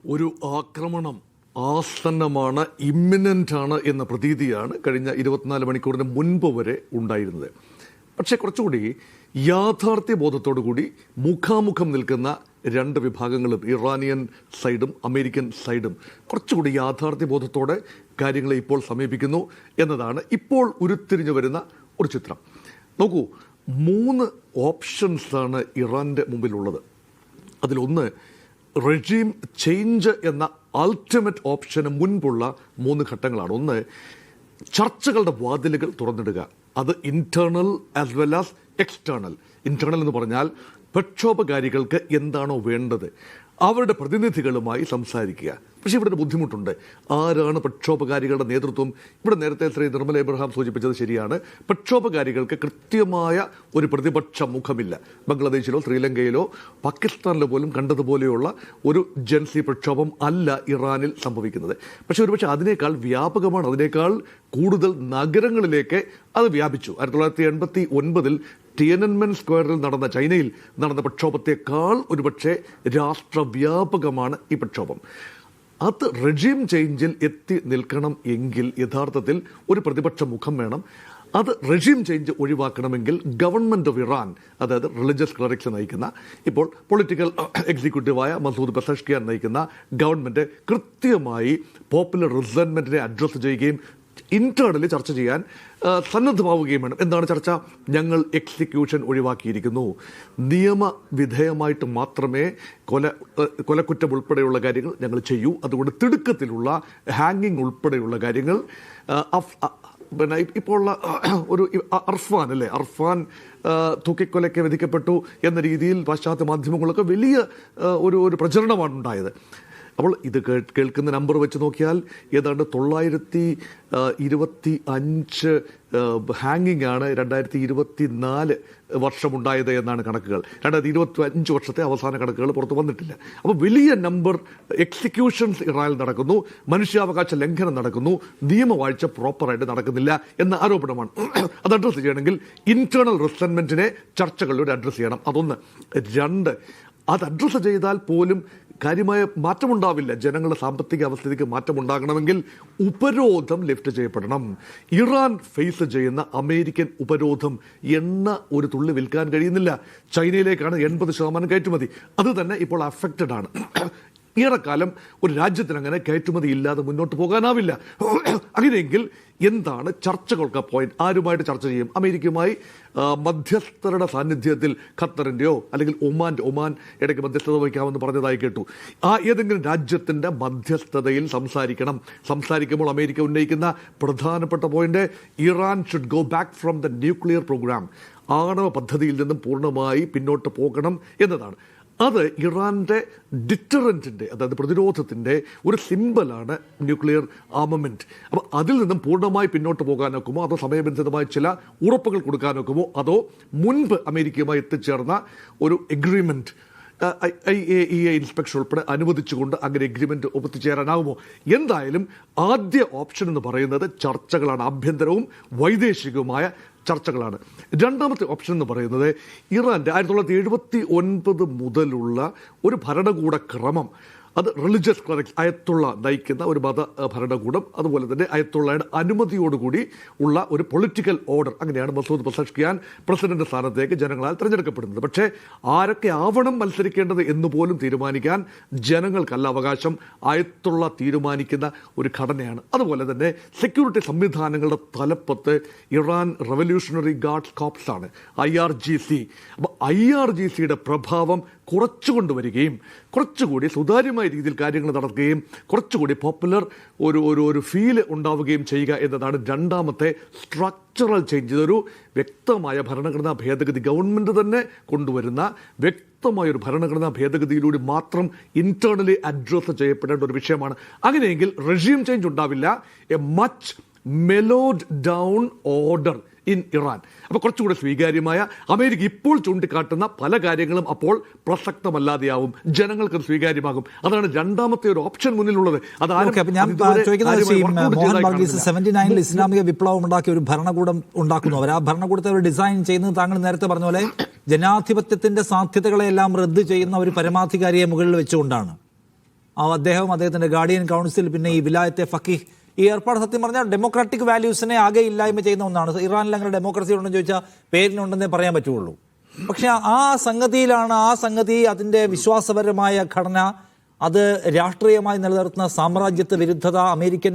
ഒരു ആക്രമണം ആസന്നമാണ്, ഇമ്മിനൻ്റ് ആണ് എന്ന പ്രതീതിയാണ് കഴിഞ്ഞ 24 മണിക്കൂറിന് മുൻപ് വരെ ഉണ്ടായിരുന്നത്. പക്ഷേ കുറച്ചുകൂടി യാഥാർത്ഥ്യബോധത്തോടു കൂടി മുഖാമുഖം നിൽക്കുന്ന രണ്ട് വിഭാഗങ്ങളും, ഇറാനിയൻ സൈഡും അമേരിക്കൻ സൈഡും, കുറച്ചുകൂടി യാഥാർത്ഥ്യബോധത്തോടെ കാര്യങ്ങളെ ഇപ്പോൾ സമീപിക്കുന്നു എന്നതാണ് ഇപ്പോൾ ഉരുത്തിരിഞ്ഞു വരുന്ന ഒരു ചിത്രം. നോക്കൂ, 3 ഓപ്ഷൻസാണ് ഇറാൻ്റെ മുമ്പിലുള്ളത്. അതിലൊന്ന് റെജീം ചേഞ്ച് എന്ന അൾട്ടിമേറ്റ് ഓപ്ഷന് മുൻപുള്ള 3 ഘട്ടങ്ങളാണ്. ഒന്ന്, ചർച്ചകളുടെ വാതിലുകൾ തുറന്നിടുക, അത് internal as well as external. Internal എന്ന് പറഞ്ഞാൽ പ്രക്ഷോഭകാരികൾക്ക് എന്താണോ വേണ്ടത് അവരുടെ പ്രതിനിധികളുമായി സംസാരിക്കുക. പക്ഷേ ഇവിടെ ഒരു ബുദ്ധിമുട്ടുണ്ട്. ആരാണ് പ്രക്ഷോഭകാരികളുടെ നേതൃത്വം? ഇവിടെ നേരത്തെ ശ്രീ നിർമ്മല എബ്രഹാം സൂചിപ്പിച്ചത് ശരിയാണ്. പ്രക്ഷോഭകാരികൾക്ക് കൃത്യമായ ഒരു പ്രതിപക്ഷ മുഖമില്ല. ബംഗ്ലാദേശിലോ ശ്രീലങ്കയിലോ പാകിസ്ഥാനിലോ പോലും കണ്ടതുപോലെയുള്ള ഒരു ജൻസി പ്രക്ഷോഭം അല്ല ഇറാനിൽ സംഭവിക്കുന്നത്. പക്ഷേ ഒരുപക്ഷെ അതിനേക്കാൾ വ്യാപകമാണ്, അതിനേക്കാൾ കൂടുതൽ നഗരങ്ങളിലേക്ക് അത് വ്യാപിച്ചു. 1989 ടിയനൻമെൻ സ്ക്വയറിൽ നടന്ന, ചൈനയിൽ നടന്ന പ്രക്ഷോഭത്തെക്കാൾ ഒരുപക്ഷെ രാഷ്ട്രവ്യാപകമാണ് ഈ പ്രക്ഷോഭം. അത് റെജീം ചേഞ്ചിൽ എത്തി നിൽക്കണം എങ്കിൽ യഥാർത്ഥത്തിൽ ഒരു പ്രതിപക്ഷ മുഖം വേണം. അത് റെജീം ചേഞ്ച് ഒഴിവാക്കണമെങ്കിൽ ഗവൺമെൻറ് ഓഫ് ഇറാൻ, അതായത് റിലീജിയസ് ക്ലറിക്സ് നയിക്കുന്ന, ഇപ്പോൾ പൊളിറ്റിക്കൽ എക്സിക്യൂട്ടീവായ മസൂദ് പെസഷ്കിയാൻ നയിക്കുന്ന ഗവൺമെൻറ് കൃത്യമായി പോപ്പുലർ റിസെന്റ്മെൻറ്റിനെ അഡ്രസ്സ് ചെയ്യുകയും ഇന്റേണലി ചർച്ച ചെയ്യാൻ സന്നദ്ധമാവുകയും വേണം. എന്താണ് ചർച്ച? ഞങ്ങൾ എക്സിക്യൂഷൻ ഒഴിവാക്കിയിരിക്കുന്നു, നിയമവിധേയമായിട്ട് മാത്രമേ കൊലക്കുറ്റം ഉൾപ്പെടെയുള്ള കാര്യങ്ങൾ ഞങ്ങൾ ചെയ്യൂ. അതുകൊണ്ട് തിടുക്കത്തിലുള്ള ഹാങ്ങിങ് ഉൾപ്പെടെയുള്ള കാര്യങ്ങൾ പിന്നെ ഇപ്പോൾ ഉള്ള ഒരു അർഫാൻ തൂക്കിക്കൊലയ്ക്ക് വിധിക്കപ്പെട്ടു എന്ന രീതിയിൽ പാശ്ചാത്യ മാധ്യമങ്ങളൊക്കെ വലിയ ഒരു പ്രചരണമാണ് ഉണ്ടായത്. അപ്പോൾ ഇത് കേൾക്കുന്ന നമ്പർ വെച്ച് നോക്കിയാൽ ഏതാണ്ട് 925 ഹാങ്ങിങ് ആണ് 2024 വർഷമുണ്ടായത് എന്നാണ് കണക്കുകൾ. 2025 വർഷത്തെ അവസാന കണക്കുകൾ പുറത്തു വന്നിട്ടില്ല. അപ്പോൾ വലിയ നമ്പർ എക്സിക്യൂഷൻസ് ഇറാനിൽ നടക്കുന്നു, മനുഷ്യാവകാശ ലംഘനം നടക്കുന്നു, നിയമവാഴ്ച പ്രോപ്പറായിട്ട് നടക്കുന്നില്ല എന്ന ആരോപണമാണ്. അത് അഡ്രസ്സ് ചെയ്യണമെങ്കിൽ ഇന്റേണൽ റിസെന്റ്മെന്റിനെ ചർച്ചകളിലൂടെ അഡ്രസ്സ് ചെയ്യണം. അതൊന്ന്. രണ്ട്, അത് അഡ്രസ്സ് ചെയ്താൽ പോലും കാര്യമായ മാറ്റമുണ്ടാവില്ല. ജനങ്ങളുടെ സാമ്പത്തിക അവസ്ഥയ്ക്ക് മാറ്റമുണ്ടാകണമെങ്കിൽ ഉപരോധം ലിഫ്റ്റ് ചെയ്യപ്പെടണം. ഇറാൻ ഫേസ് ചെയ്യുന്ന അമേരിക്കൻ ഉപരോധം എണ്ണ ഒരു തുള്ളി വിൽക്കാൻ കഴിയുന്നില്ല. ചൈനയിലേക്കാണ് 80% കയറ്റുമതി. അത് തന്നെ ഇപ്പോൾ അഫക്റ്റഡ് ആണ്. ഏറെക്കാലം ഒരു രാജ്യത്തിന് അങ്ങനെ കയറ്റുമതി ഇല്ലാതെ മുന്നോട്ട് പോകാനാവില്ല. അങ്ങനെയെങ്കിൽ എന്താണ് ചർച്ചകൾക്ക് പോയിന്റ്? ആരുമായിട്ട് ചർച്ച ചെയ്യും? അമേരിക്കയുമായി മധ്യസ്ഥരുടെ സാന്നിധ്യത്തിൽ ഖത്തറിൻ്റെയോ അല്ലെങ്കിൽ ഒമാൻ ഇടയ്ക്ക് മധ്യസ്ഥത വഹിക്കാമെന്ന് പറഞ്ഞതായി കേട്ടു. ഏതെങ്കിലും രാജ്യത്തിൻ്റെ മധ്യസ്ഥതയിൽ സംസാരിക്കുമ്പോൾ അമേരിക്ക ഉന്നയിക്കുന്ന പ്രധാനപ്പെട്ട point Iran should go back from the nuclear programme. ആണവ പദ്ധതിയിൽ നിന്നും പൂർണ്ണമായി പിന്നോട്ട് പോകണം എന്നതാണ്. അത് ഇറാൻ്റെ ഡിറ്ററൻറ്റിൻ്റെ, അതായത് പ്രതിരോധത്തിൻ്റെ ഒരു സിമ്പലാണ് ന്യൂക്ലിയർ ആർമമെൻറ്റ്. അപ്പോൾ അതിൽ നിന്നും പൂർണ്ണമായി പിന്നോട്ട് പോകാനൊക്കുമോ, അതോ സമയബന്ധിതമായ ചില ഉറപ്പുകൾ കൊടുക്കാനൊക്കുമോ, അതോ മുൻപ് അമേരിക്കയുമായി എത്തിച്ചേർന്ന ഒരു എഗ്രിമെൻറ്റ് IAEA ഇൻസ്പെക്ഷൻ ഉൾപ്പെടെ അനുവദിച്ചുകൊണ്ട് അങ്ങനെ എഗ്രിമെൻറ്റ് ഒത്തുചേരാനാകുമോ? എന്തായാലും ആദ്യ ഓപ്ഷൻ എന്ന് പറയുന്നത് ചർച്ചകളാണ്, ആഭ്യന്തരവും വൈദേശികവുമായ ചർച്ചകളാണ്. രണ്ടാമത്തെ ഓപ്ഷൻ എന്ന് പറയുന്നത് ഇറാൻ്റെ 1979 മുതലുള്ള ഒരു ഭരണകൂട ക്രമം, അത് റിലീജിയസ് ക്ലറിക്സ്, അയത്തുള്ള നയിക്കുന്ന ഒരു മത ഭരണകൂടം, അതുപോലെ തന്നെ അയത്തുള്ളയുടെ അനുമതിയോടുകൂടി ഉള്ള ഒരു പൊളിറ്റിക്കൽ ഓർഡർ. അങ്ങനെയാണ് മസൂദ് പെസഷ്കിയാൻ പ്രസിഡന്റ് സ്ഥാനത്തേക്ക് ജനങ്ങളാൽ തിരഞ്ഞെടുക്കപ്പെടുന്നത്. പക്ഷേ ആരൊക്കെ ആവണം മത്സരിക്കേണ്ടത് എന്ന് പോലും തീരുമാനിക്കാൻ ജനങ്ങൾക്കല്ല അവകാശം, അയത്തുള്ള തീരുമാനിക്കുന്ന ഒരു ഘടനയാണ്. അതുപോലെ തന്നെ സെക്യൂരിറ്റി സംവിധാനങ്ങളുടെ തലപ്പത്ത് ഇറാൻ റവല്യൂഷണറി ഗാർഡ്സ് കോപ്സ് ആണ്, IRGC. അപ്പോൾ IRGCയുടെ പ്രഭാവം കുറച്ചുകൊണ്ടുവരികയും കുറച്ചുകൂടി സുതാര്യമായ രീതിയിൽ കാര്യങ്ങൾ നടക്കുകയും കുറച്ചുകൂടി പോപ്പുലർ ഒരു ഫീൽ ഉണ്ടാവുകയും ചെയ്യുക എന്നതാണ് രണ്ടാമത്തെ സ്ട്രക്ചറൽ ചേഞ്ച്. ഇതൊരു വ്യക്തമായ ഭരണഘടനാ ഭേദഗതി, ഗവൺമെൻറ് തന്നെ കൊണ്ടുവരുന്ന വ്യക്തമായൊരു ഭരണഘടനാ ഭേദഗതിയിലൂടെ മാത്രം ഇന്റേണലി അഡ്രസ്സ് ചെയ്യപ്പെടേണ്ട ഒരു വിഷയമാണ്. അങ്ങനെയെങ്കിൽ റെജീം ചേഞ്ച് ഉണ്ടാവില്ല, a much mellowed down order in Iran. അപ്പോൾ കുറച്ചുകൂടെ സ്വീകാര്യമായ, അമേരിക്ക ഇപ്പോൾ ചൂണ്ടിക്കാട്ടുന്ന പല കാര്യങ്ങളും അപ്പോൾ പ്രസക്തമല്ലാതെയാവും, ജനങ്ങൾക്ക് സ്വീകാര്യമാകും. അതാണ് രണ്ടാമത്തെ ഒരു ഓപ്ഷൻ മുന്നിലുള്ളത്. ഞാൻ ചോദിക്കുന്നത് മോഹൻ വർഗീസ് 79 ഇസ്ലാമിക വിപ്ലവം ഉണ്ടാക്കിയ ഒരു ഭരണകൂടം ഉണ്ടാക്കുന്നു. അവർ ആ ഭരണകൂടത്തെ അവർ ഡിസൈൻ ചെയ്യുന്നത് താങ്കൾ നേരത്തെ പറഞ്ഞ പോലെ ജനാധിപത്യത്തിന്റെ സാധ്യതകളെല്ലാം റദ്ദ് ചെയ്യുന്ന ഒരു പരമാധികാരിയെ മുകളിൽ വെച്ചുകൊണ്ടാണ്. അദ്ദേഹത്തിന്റെ ഗാർഡിയൻ കൗൺസിൽ, പിന്നെ ഈ വിലായത്തെ ഫക്കീഹ്, ഈ ഏർപ്പാട് സത്യം പറഞ്ഞാൽ ഡെമോക്രാറ്റിക് വാല്യൂസിനെ ആകെ ഇല്ലായ്മ ചെയ്യുന്ന ഒന്നാണ്. ഇറാനിൽ അങ്ങനെ ഡെമോക്രസി ഉണ്ടെന്ന് ചോദിച്ചാൽ പേരിനുണ്ടെന്നേ പറയാൻ പറ്റുള്ളൂ. പക്ഷെ ആ സംഗതി അതിൻ്റെ വിശ്വാസപരമായ ഘടന, അത് രാഷ്ട്രീയമായി നിലനിർത്തുന്ന സാമ്രാജ്യത്വ വിരുദ്ധത, അമേരിക്കൻ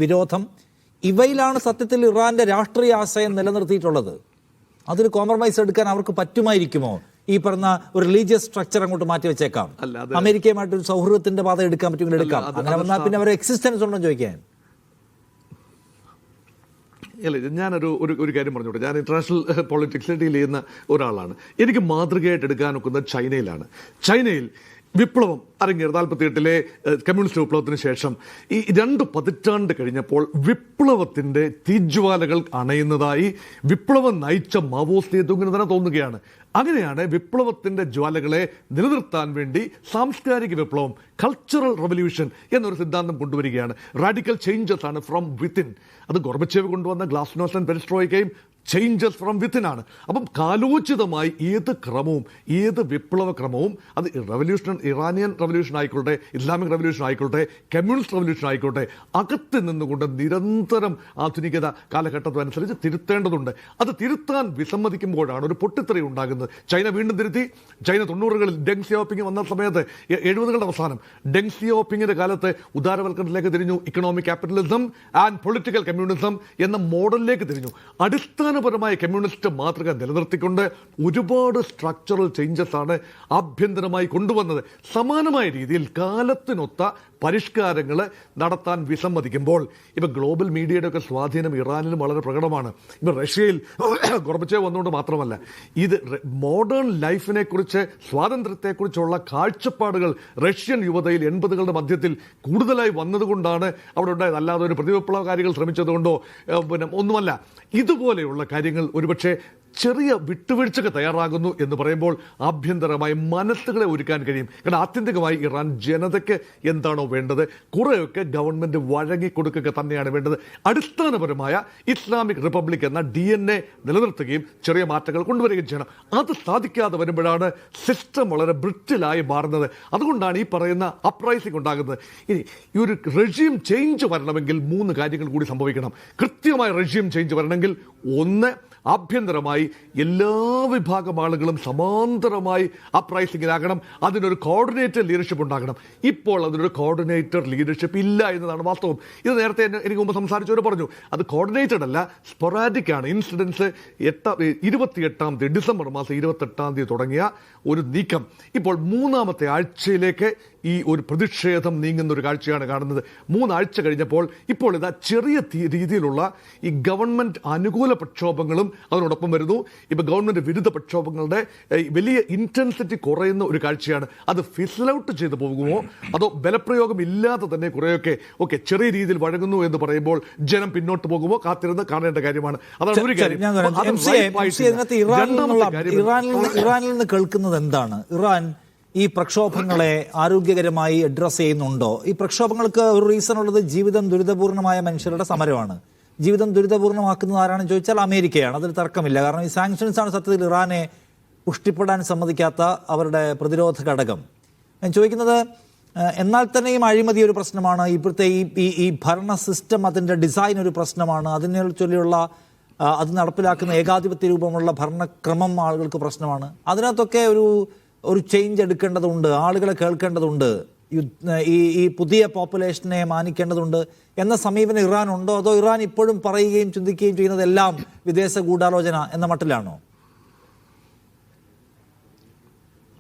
വിരോധം, ഇവയിലാണ് സത്യത്തിൽ ഇറാന്റെ രാഷ്ട്രീയ ആശയം നിലനിർത്തിയിട്ടുള്ളത്. അതിൽ കോംപ്രമൈസ് എടുക്കാൻ അവർക്ക് പറ്റുമായിരിക്കുമോ? ഈ പറഞ്ഞ ഒരു റിലീജിയസ് സ്ട്രക്ചർ അങ്ങോട്ട് മാറ്റി വെച്ചേക്കാം, അമേരിക്കയുമായിട്ട് ഒരു സൗഹൃദത്തിന്റെ പാത എടുക്കാൻ പറ്റുമെങ്കിൽ എടുക്കാം. അങ്ങനെ വന്നാൽ പിന്നെ അവരുടെ എക്സിസ്റ്റൻസ് ഉണ്ടോ ചോദിക്കാൻ? അല്ല, ഞാനൊരു ഒരു കാര്യം പറഞ്ഞോട്ടെ. ഞാൻ ഇന്റർനാഷണൽ പൊളിറ്റിക്സിൽ ഡീൽ ചെയ്യുന്ന ഒരാളാണ്. എനിക്ക് മാതൃകയായിട്ട് എടുക്കാനൊക്കുന്നത് ചൈനയിലാണ്. ചൈനയിൽ വിപ്ലവം അരങ്ങേറി 48-ലെ കമ്മ്യൂണിസ്റ്റ് വിപ്ലവത്തിന് ശേഷം ഈ 2 പതിറ്റാണ്ട് കഴിഞ്ഞപ്പോൾ വിപ്ലവത്തിന്റെ തീജ്വാലകൾ അണയുന്നതായി വിപ്ലവം നയിച്ച മാവോസേ തൂങ്ങിന് തന്നെ തോന്നുകയാണ്. അങ്ങനെയാണ് വിപ്ലവത്തിന്റെ ജ്വാലകളെ നിലനിർത്താൻ വേണ്ടി സാംസ്കാരിക വിപ്ലവം, കൾച്ചറൽ റവല്യൂഷൻ എന്നൊരു സിദ്ധാന്തം കൊണ്ടുവരികയാണ്. റാഡിക്കൽ ചേഞ്ചസ് ആണ് ഫ്രം വിത്തിൻ. അത് ഗോർബച്ചേവ് കൊണ്ടുവന്ന ഗ്ലാസ്നോസ്റ്റ് ആൻഡ് പെരിസ്ട്രോയിക്കയും ചേഞ്ചസ് ഫ്രം വിത്തിൻ ആണ്. അപ്പം കാലോചിതമായി ഏത് ക്രമവും, ഏത് വിപ്ലവ ക്രമവും, അത് ഇറാനിയൻ റവല്യൂഷൻ ആയിക്കോട്ടെ, ഇസ്ലാമിക് റവല്യൂഷൻ ആയിക്കോട്ടെ, കമ്മ്യൂണിസ്റ്റ് റവല്യൂഷൻ ആയിക്കോട്ടെ, അകത്ത് നിന്നുകൊണ്ട് നിരന്തരം ആധുനികത കാലഘട്ടത്തിനനുസരിച്ച് തിരുത്തേണ്ടതുണ്ട്. അത് തിരുത്താൻ വിസമ്മതിക്കുമ്പോഴാണ് ഒരു പൊട്ടിത്തെറി ഉണ്ടാകുന്നത്. ചൈന വീണ്ടും തിരുത്തി. ചൈന 90-കളിൽ ഡെങ് സിയാപിങ് വന്ന സമയത്ത്, 70-കളുടെ അവസാനം ഡെങ് സിയാപിങ്ങിന്റെ കാലത്ത് ഉദാരവൽക്കരണത്തിലേക്ക് തിരിഞ്ഞു. Economic capitalism and political communism എന്ന മോഡലിലേക്ക് തിരിഞ്ഞു. അടിസ്ഥാനപരമായ കമ്മ്യൂണിസ്റ്റ് മാതൃക നിലനിർത്തിക്കൊണ്ട് ഒരുപാട് സ്ട്രക്ചറൽ ചേഞ്ചസ് ആണ് ആഭ്യന്തരമായി കൊണ്ടുവന്നത്. സമാനമായ രീതിയിൽ കാലത്തിനൊത്ത പരിഷ്കാരങ്ങൾ നടത്താൻ വിസമ്മതിക്കുമ്പോൾ ഇപ്പം ഗ്ലോബൽ മീഡിയയുടെ ഒക്കെ സ്വാധീനം ഇറാനിലും വളരെ പ്രകടമാണ്. ഇപ്പം റഷ്യയിൽ ഗോർബച്ചേവ് വന്നുകൊണ്ട് മാത്രമല്ല, ഇത് മോഡേൺ ലൈഫിനെ കുറിച്ച്, സ്വാതന്ത്ര്യത്തെക്കുറിച്ചുള്ള കാഴ്ചപ്പാടുകൾ റഷ്യൻ യുവതയിൽ 80-കളുടെ മധ്യത്തിൽ കൂടുതലായി വന്നതുകൊണ്ടാണ് അവിടെ ഉണ്ടായത്. അല്ലാതെ ഒരു പ്രതിവിപ്ലവകാരികൾ ശ്രമിച്ചതുകൊണ്ടോ ഒന്നുമല്ല. ഇതുപോലെയുള്ള കാര്യങ്ങൾ ഒരുപക്ഷെ ചെറിയ വിട്ടുവീഴ്ചക്ക് തയ്യാറാകുന്നു എന്ന് പറയുമ്പോൾ ആഭ്യന്തരമായി മനസ്സുകളെ ഒരുക്കാൻ കഴിയും. കാരണം ആത്യന്തികമായി ഇറാൻ ജനതയ്ക്ക് എന്താണോ വേണ്ടത്, കുറേയൊക്കെ ഗവൺമെന്റ് വഴങ്ങിക്കൊടുക്കുക തന്നെയാണ് വേണ്ടത്. അടിസ്ഥാനപരമായ ഇസ്ലാമിക് റിപ്പബ്ലിക് എന്ന DNA നിലനിർത്തുകയും ചെറിയ മാറ്റങ്ങൾ കൊണ്ടുവരികയും ചെയ്യണം. അത് സാധിക്കാതെ വരുമ്പോഴാണ് സിസ്റ്റം വളരെ ബ്രിട്ടിലായി മാറുന്നത്. അതുകൊണ്ടാണ് ഈ പറയുന്ന അപ്രൈസിംഗ് ഉണ്ടാകുന്നത്. ഇനി ഈ ഒരു റെജീം ചേഞ്ച് വരണമെങ്കിൽ 3 കാര്യങ്ങൾ കൂടി സംഭവിക്കണം. കൃത്യമായ റെജീം ചേഞ്ച് വരണമെങ്കിൽ, ഒന്ന്, ആഭ്യന്തരമായി എല്ലാ വിഭാഗം ആളുകളും സമാന്തരമായി അപ്രൈസിംഗിലാകണം. അതിനൊരു കോർഡിനേറ്റർ ലീഡർഷിപ്പ് ഉണ്ടാകണം. ഇപ്പോൾ അതിനൊരു കോർഡിനേറ്റർ ലീഡർഷിപ്പ് ഇല്ല എന്നതാണ് വാസ്തവം. ഇത് നേരത്തെ എനിക്ക് മുമ്പ് സംസാരിച്ചവർ പറഞ്ഞു. അത് കോർഡിനേറ്റഡ് അല്ല, സ്പൊറാഡിക് ആണ്. ഇൻസിഡൻസ് 28-ാം തീയതി, ഡിസംബർ മാസം 28-ാം തീയതി തുടങ്ങിയ ഒരു നീക്കം ഇപ്പോൾ 3-ാമത്തെ ആഴ്ചയിലേക്ക് ഈ ഒരു പ്രതിഷേധം നീങ്ങുന്ന ഒരു കാഴ്ചയാണ് കാണുന്നത്. 3 ആഴ്ച കഴിഞ്ഞപ്പോൾ ഇപ്പോൾ ഇതാ ചെറിയ രീതിയിലുള്ള ഈ ഗവൺമെന്റ് അനുകൂല പ്രക്ഷോഭങ്ങളും അതിനോടൊപ്പം വരുന്നു. ഇപ്പൊ ഗവൺമെന്റ് വിരുദ്ധ പ്രക്ഷോഭങ്ങളുടെ വലിയ ഇന്റൻസിറ്റി കുറയുന്ന ഒരു കാഴ്ചയാണ്. അത് ഫിസിൽ ഔട്ട് ചെയ്തു പോകുമോ, അതോ ബലപ്രയോഗം ഇല്ലാതെ തന്നെ കുറെയൊക്കെ ചെറിയ രീതിയിൽ വഴങ്ങുന്നു എന്ന് പറയുമ്പോൾ ജനം പിന്നോട്ട് പോകുമോ, കാത്തിരുന്ന് കാണേണ്ട കാര്യമാണ്. അതാണ് ഒരു കാര്യം. ഇറാനിൽ നിന്ന് കേൾക്കുന്നത് എന്താണ്? ഇറാൻ ഈ പ്രക്ഷോഭങ്ങളെ ആരോഗ്യകരമായി അഡ്രസ് ചെയ്യുന്നുണ്ടോ? ഈ പ്രക്ഷോഭങ്ങൾക്ക് ഒരു റീസൺ ഉള്ളത് ജീവിതം ദുരിതപൂർണമായ മനുഷ്യരുടെ സമരമാണ്. ജീവിതം ദുരിതപൂർണ്ണമാക്കുന്നത് ആരാണെന്ന് ചോദിച്ചാൽ അമേരിക്കയാണ്. അതിൽ തർക്കമില്ല. കാരണം ഈ സാങ്ഷൻസ് ആണ് സത്യത്തിൽ ഇറാനെ പുഷ്ടിപ്പെടാൻ സമ്മതിക്കാത്ത അവരുടെ പ്രതിരോധ ഘടകം. ഞാൻ ചോദിക്കുന്നത്, എന്നാൽ തന്നെയും അഴിമതി ഒരു പ്രശ്നമാണ്. ഇപ്പോഴത്തെ ഈ ഭരണ സിസ്റ്റം, അതിൻ്റെ ഡിസൈൻ ഒരു പ്രശ്നമാണ്. അതിനെ ചൊല്ലിയുള്ള അത് നടപ്പിലാക്കുന്ന ഏകാധിപത്യ രൂപമുള്ള ഭരണക്രമം ആളുകൾക്ക് പ്രശ്നമാണ്. അതിനകത്തൊക്കെ ഒരു ചേഞ്ച് എടുക്കേണ്ടതുണ്ട്, ആളുകളെ കേൾക്കേണ്ടതുണ്ട്, ഈ പുതിയ പോപ്പുലേഷനെ മാനിക്കേണ്ടതുണ്ട് എന്ന സമീപനം ഇറാൻ ഉണ്ടോ? അതോ ഇറാൻ ഇപ്പോഴും പറയുകയും ചിന്തിക്കുകയും ചെയ്യുന്നതെല്ലാം വിദേശ ഗൂഢാലോചന എന്ന മട്ടിലാണോ?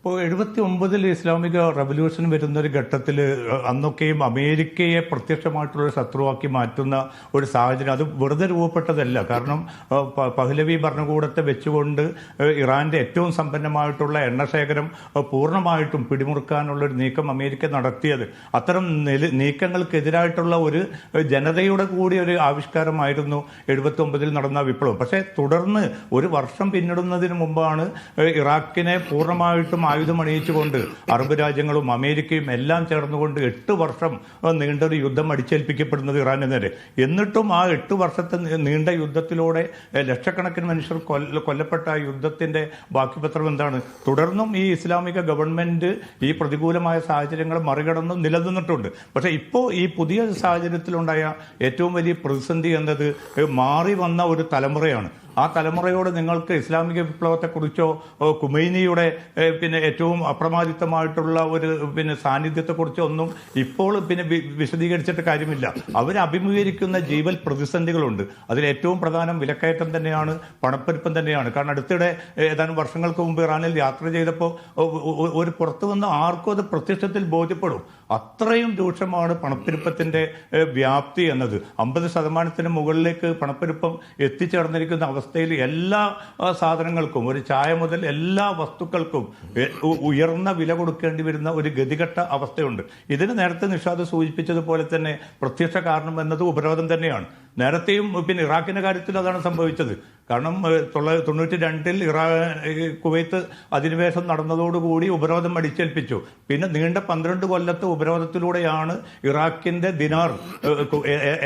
ഇപ്പോൾ 79-ൽ ഇസ്ലാമിക റവല്യൂഷൻ വരുന്ന ഒരു ഘട്ടത്തിൽ അന്നൊക്കെയും അമേരിക്കയെ പ്രത്യക്ഷമായിട്ടുള്ളൊരു ശത്രുവാക്കി മാറ്റുന്ന ഒരു സാഹചര്യം അത് വെറുതെ രൂപപ്പെട്ടതല്ല. കാരണം പഹ്ലവി ഭരണകൂടത്തെ വെച്ചുകൊണ്ട് ഇറാന്റെ ഏറ്റവും സമ്പന്നമായിട്ടുള്ള എണ്ണശേഖരം പൂർണ്ണമായിട്ടും പിടിമുറുക്കാനുള്ളൊരു നീക്കം അമേരിക്ക നടത്തിയത് അത്തരം നീക്കങ്ങൾക്കെതിരായിട്ടുള്ള ഒരു ജനതയുടെ കൂടി ഒരു ആവിഷ്കാരമായിരുന്നു 79-ൽ നടന്ന വിപ്ലവം. പക്ഷേ തുടർന്ന് ഒരു വർഷം പിന്നിടുന്നതിന് മുമ്പാണ് ഇറാഖിനെ പൂർണ്ണമായിട്ടും ആയുധമണിയിച്ചുകൊണ്ട് അറബ് രാജ്യങ്ങളും അമേരിക്കയും എല്ലാം ചേർന്നുകൊണ്ട് 8 വർഷം നീണ്ടൊരു യുദ്ധം അടിച്ചേൽപ്പിക്കപ്പെടുന്നത് ഇറാന് നേരെ. എന്നിട്ടും ആ 8 വർഷത്തെ നീണ്ട യുദ്ധത്തിലൂടെ ലക്ഷക്കണക്കിന് മനുഷ്യർ കൊല്ലപ്പെട്ട ആ യുദ്ധത്തിന്റെ ബാക്കിപത്രം എന്താണ്? തുടർന്നും ഈ ഇസ്ലാമിക ഗവൺമെന്റ് ഈ പ്രതികൂലമായ സാഹചര്യങ്ങൾ മറികടന്ന് നിലനിന്നിട്ടുണ്ട്. പക്ഷെ ഇപ്പോൾ ഈ പുതിയ സാഹചര്യത്തിലുണ്ടായ ഏറ്റവും വലിയ പ്രതിസന്ധി എന്നത് മാറി വന്ന ഒരു തലമുറയാണ്. ആ തലമുറയോട് നിങ്ങൾക്ക് ഇസ്ലാമിക വിപ്ലവത്തെക്കുറിച്ചോ ഖുമൈനിയുടെ ഏറ്റവും അപ്രമാദിത്വമായിട്ടുള്ള ഒരു സാന്നിധ്യത്തെക്കുറിച്ചോ ഒന്നും ഇപ്പോൾ വിശദീകരിച്ചിട്ട് കാര്യമില്ല. അവർ അഭിമുഖീകരിക്കുന്ന ജീവൽ പ്രതിസന്ധികളുണ്ട്. അതിൽ ഏറ്റവും പ്രധാനം വിലക്കയറ്റം തന്നെയാണ്, പണപ്പെരുപ്പം തന്നെയാണ്. കാരണം അടുത്തിടെ ഏതാനും വർഷങ്ങൾക്ക് മുമ്പ് ഇറാനിൽ യാത്ര ചെയ്തപ്പോൾ ഒരു പുറത്തു വന്ന ആർക്കും അത് പ്രത്യക്ഷത്തിൽ ബോധ്യപ്പെടും. അത്രയും രൂക്ഷമാണ് പണപ്പെരുപ്പത്തിന്റെ വ്യാപ്തി എന്നത്. 50% മുകളിലേക്ക് പണപ്പെരുപ്പം എത്തിച്ചേർന്നിരിക്കുന്ന അവസ്ഥയിൽ എല്ലാ സാധനങ്ങൾക്കും, ഒരു ചായ മുതൽ എല്ലാ വസ്തുക്കൾക്കും ഉയർന്ന വില കൊടുക്കേണ്ടി വരുന്ന ഒരു ഗതികെട്ട അവസ്ഥയുണ്ട്. ഇതിന് നേരത്തെ നിഷാദ് സൂചിപ്പിച്ചതുപോലെ തന്നെ പ്രത്യക്ഷ കാരണം എന്നത് ഉപരോധം തന്നെയാണ്. നേരത്തെയും പിന്നെ ഇറാഖിന്റെ കാര്യത്തിൽ അതാണ് സംഭവിച്ചത്. കാരണം 1992 കുവൈത്ത് അധിനിവേശം നടന്നതോടുകൂടി ഉപരോധം അടിച്ചേൽപ്പിച്ചു. പിന്നെ നീണ്ട 12 കൊല്ലത്തെ ഉപരോധത്തിലൂടെയാണ് ഇറാഖിന്റെ ദിനാർ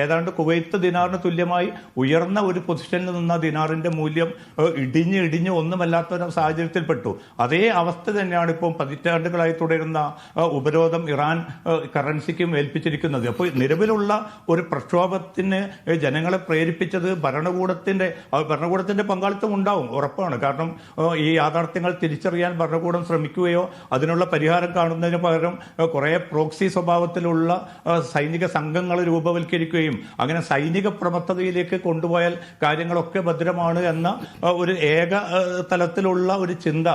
ഏതാണ്ട് കുവൈത്ത് ദിനാറിന് തുല്യമായി ഉയർന്ന ഒരു പൊസിഷനിൽ നിന്ന ദിനാറിന്റെ മൂല്യം ഇടിഞ്ഞ് ഒന്നുമല്ലാത്ത സാഹചര്യത്തിൽപ്പെട്ടു. അതേ അവസ്ഥ തന്നെയാണ് ഇപ്പോൾ പതിറ്റാണ്ടുകളായി തുടരുന്ന ഉപരോധം ഇറാൻ കറൻസിക്കും ഏൽപ്പിച്ചിരിക്കുന്നത്. അപ്പോൾ നിലവിലുള്ള ഒരു പ്രക്ഷോഭത്തിന് ജനങ്ങളെ പ്രേരിപ്പിച്ചത് ഭരണകൂടത്തിന്റെ പങ്കാളിത്തം ഉണ്ടാവും, ഉറപ്പാണ്. കാരണം ഈ യാഥാർത്ഥ്യങ്ങൾ തിരിച്ചറിയാൻ ഭരണകൂടം ശ്രമിക്കുകയോ അതിനുള്ള പരിഹാരം കാണുന്നതിന് പകരം കുറെ പ്രോക്സി സ്വഭാവത്തിലുള്ള സൈനിക സംഘങ്ങൾ രൂപവൽക്കരിക്കുകയും അങ്ങനെ സൈനിക പ്രമത്തതയിലേക്ക് കൊണ്ടുപോയാൽ കാര്യങ്ങളൊക്കെ ഭദ്രമാണ് എന്ന ഒരു ഏക തലത്തിലുള്ള ഒരു ചിന്ത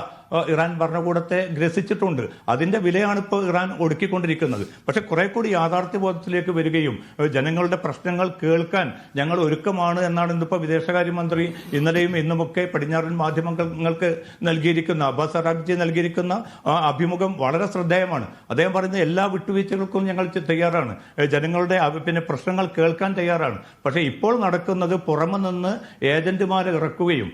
ഇറാൻ ഭരണകൂടത്തെ ഗ്രസിച്ചിട്ടുണ്ട്. അതിന്റെ വിലയാണ് ഇപ്പോൾ ഇറാൻ ഒടുക്കിക്കൊണ്ടിരിക്കുന്നത്. പക്ഷെ കുറെ കൂടി യാഥാർത്ഥ്യബോധത്തിലേക്ക് വരികയും ജനങ്ങളുടെ പ്രശ്നങ്ങൾ കേൾക്കാൻ ഞങ്ങൾ ഒരുക്കമാണ് എന്നാണ് ഇന്നിപ്പോൾ വിദേശകാര്യമന്ത്രി ഇന്നലെയും ഇന്നുമൊക്കെ പടിഞ്ഞാറൻ മാധ്യമങ്ങൾക്ക് നൽകിയിരിക്കുന്ന അബ്ബാസ് അറാഖ്ചി നൽകിയിരിക്കുന്ന അഭിമുഖം വളരെ ശ്രദ്ധേയമാണ്. അദ്ദേഹം പറയുന്ന എല്ലാ വിട്ടുവീഴ്ചകൾക്കും ഞങ്ങൾ തയ്യാറാണ്, ജനങ്ങളുടെ പിന്നെ പ്രശ്നങ്ങൾ കേൾക്കാൻ തയ്യാറാണ്. പക്ഷേ ഇപ്പോൾ നടക്കുന്നത് പുറമെ നിന്ന് ഏജന്റുമാരെ ഇറക്കുകയും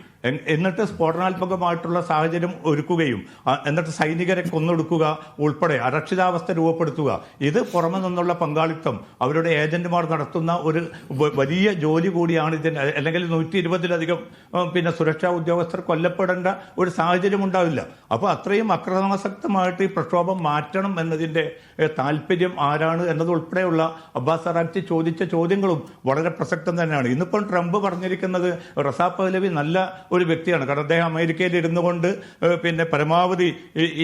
എന്നിട്ട് സ്ഫോടനാത്മകമായിട്ടുള്ള സാഹചര്യം ഒരുക്കുകയും എന്നിട്ട് സൈനികരെ കൊന്നൊടുക്കുക ഉൾപ്പെടെ അരക്ഷിതാവസ്ഥ രൂപപ്പെടുത്തുക, ഇത് പുറമെ നിന്നുള്ള പങ്കാളിത്തം അവരുടെ ഏജന്റുമാർ നടത്തുന്ന ഒരു വലിയ ജോലി കൂടിയാണ് ഇതിന്. അല്ലെങ്കിൽ 120-ലധികം പിന്നെ സുരക്ഷാ ഉദ്യോഗസ്ഥർ കൊല്ലപ്പെടേണ്ട ഒരു സാഹചര്യം ഉണ്ടാവില്ല. അപ്പോൾ അത്രയും അക്രമാസക്തമായിട്ട് ഈ പ്രക്ഷോഭം മാറ്റണം എന്നതിൻ്റെ താല്പര്യം ആരാണ് എന്നതുൾപ്പെടെയുള്ള അബ്ബാസ് അറാഖ്ചി ചോദിച്ച ചോദ്യങ്ങളും വളരെ പ്രസക്തം തന്നെയാണ്. ഇന്നിപ്പോൾ ട്രംപ് പറഞ്ഞിരിക്കുന്നത് റസാ പഹ്ലവി നല്ല ഒരു വ്യക്തിയാണ്. കാരണം അദ്ദേഹം അമേരിക്കയിൽ ഇരുന്നു കൊണ്ട് പിന്നെ പരമാവധി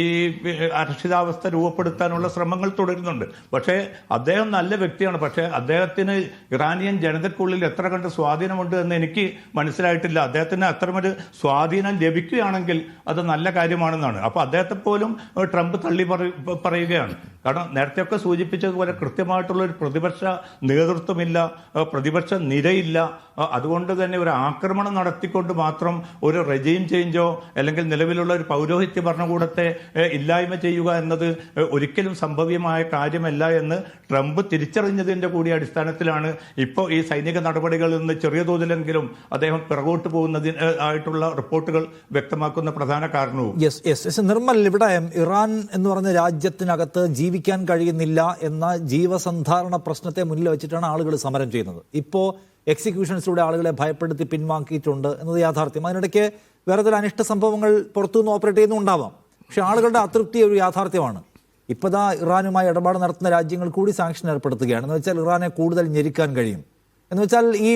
ഈ അരക്ഷിതാവസ്ഥ രൂപപ്പെടുത്താനുള്ള ശ്രമങ്ങൾ തുടരുന്നുണ്ട്. പക്ഷേ അദ്ദേഹം നല്ല വ്യക്തിയാണ്. പക്ഷേ അദ്ദേഹത്തിന് ഇറാനിയൻ ജനതയ്ക്കുള്ളിൽ എത്ര കണ്ട് സ്വാധീനമുണ്ട് എന്ന് എനിക്ക് മനസ്സിലായിട്ടില്ല. അദ്ദേഹത്തിന് അത്തരമൊരു സ്വാധീനം ലഭിക്കുകയാണെങ്കിൽ അത് നല്ല കാര്യമാണെന്നാണ്. അപ്പോൾ അദ്ദേഹത്തെ പോലും ട്രംപ് തള്ളി പറയുകയാണ്. കാരണം നേരത്തെയൊക്കെ സൂചിപ്പിച്ചതുപോലെ കൃത്യമായിട്ടുള്ള ഒരു പ്രതിപക്ഷ നേതൃത്വമില്ല, പ്രതിപക്ഷ നിരയില്ല. അതുകൊണ്ട് തന്നെ ഒരു ആക്രമണം നടത്തിക്കൊണ്ട് മാത്രം ഒരു റെജീം ചേഞ്ചോ അല്ലെങ്കിൽ നിലവിലുള്ള ഒരു പൗരോഹിത്യ ഭരണകൂടത്തെ ഇല്ലായ്മ ചെയ്യുക എന്നത് ഒരിക്കലും സംഭവ്യമായ കാര്യമല്ല എന്ന് ട്രംപ് തിരിച്ചറിഞ്ഞതിന്റെ കൂടി അടിസ്ഥാനത്തിലാണ് ഇപ്പോൾ ഈ സൈനിക നടപടികളിൽ നിന്ന് ചെറിയ തോതിലെങ്കിലും അദ്ദേഹം പിറകോട്ട് പോകുന്നതിന് ആയിട്ടുള്ള റിപ്പോർട്ടുകൾ വ്യക്തമാക്കുന്ന പ്രധാന കാരണവും. നിർമ്മൽ, ഇവിടെ ഇറാൻ എന്ന് പറഞ്ഞ രാജ്യത്തിനകത്ത് ജീവിക്കാൻ കഴിയുന്നില്ല എന്ന ജീവസന്ധാരണ പ്രശ്നത്തെ മുന്നിൽ വെച്ചിട്ടാണ് ആളുകൾ സമരം ചെയ്യുന്നത്. ഇപ്പോൾ എക്സിക്യൂഷൻസിലൂടെ ആളുകളെ ഭയപ്പെടുത്തി പിൻവാങ്ങിയിട്ടുണ്ട് എന്നത് യാഥാർത്ഥ്യം. അതിനിടയ്ക്ക് വേറെ ചില അനിഷ്ട സംഭവങ്ങൾ പുറത്തുനിന്ന് ഓപ്പറേറ്റ് ചെയ്യുന്നുണ്ടാവാം. പക്ഷെ ആളുകളുടെ അതൃപ്തി ഒരു യാഥാർത്ഥ്യമാണ്. ഇപ്പോൾ ഇറാനുമായി ഇടപാട് നടത്തുന്ന രാജ്യങ്ങൾ കൂടി സാങ്ഷൻ ഏർപ്പെടുത്തുകയാണ്. എന്ന് വെച്ചാൽ ഇറാനെ കൂടുതൽ ഞെരുക്കാൻ കഴിയും. എന്ന് വെച്ചാൽ ഈ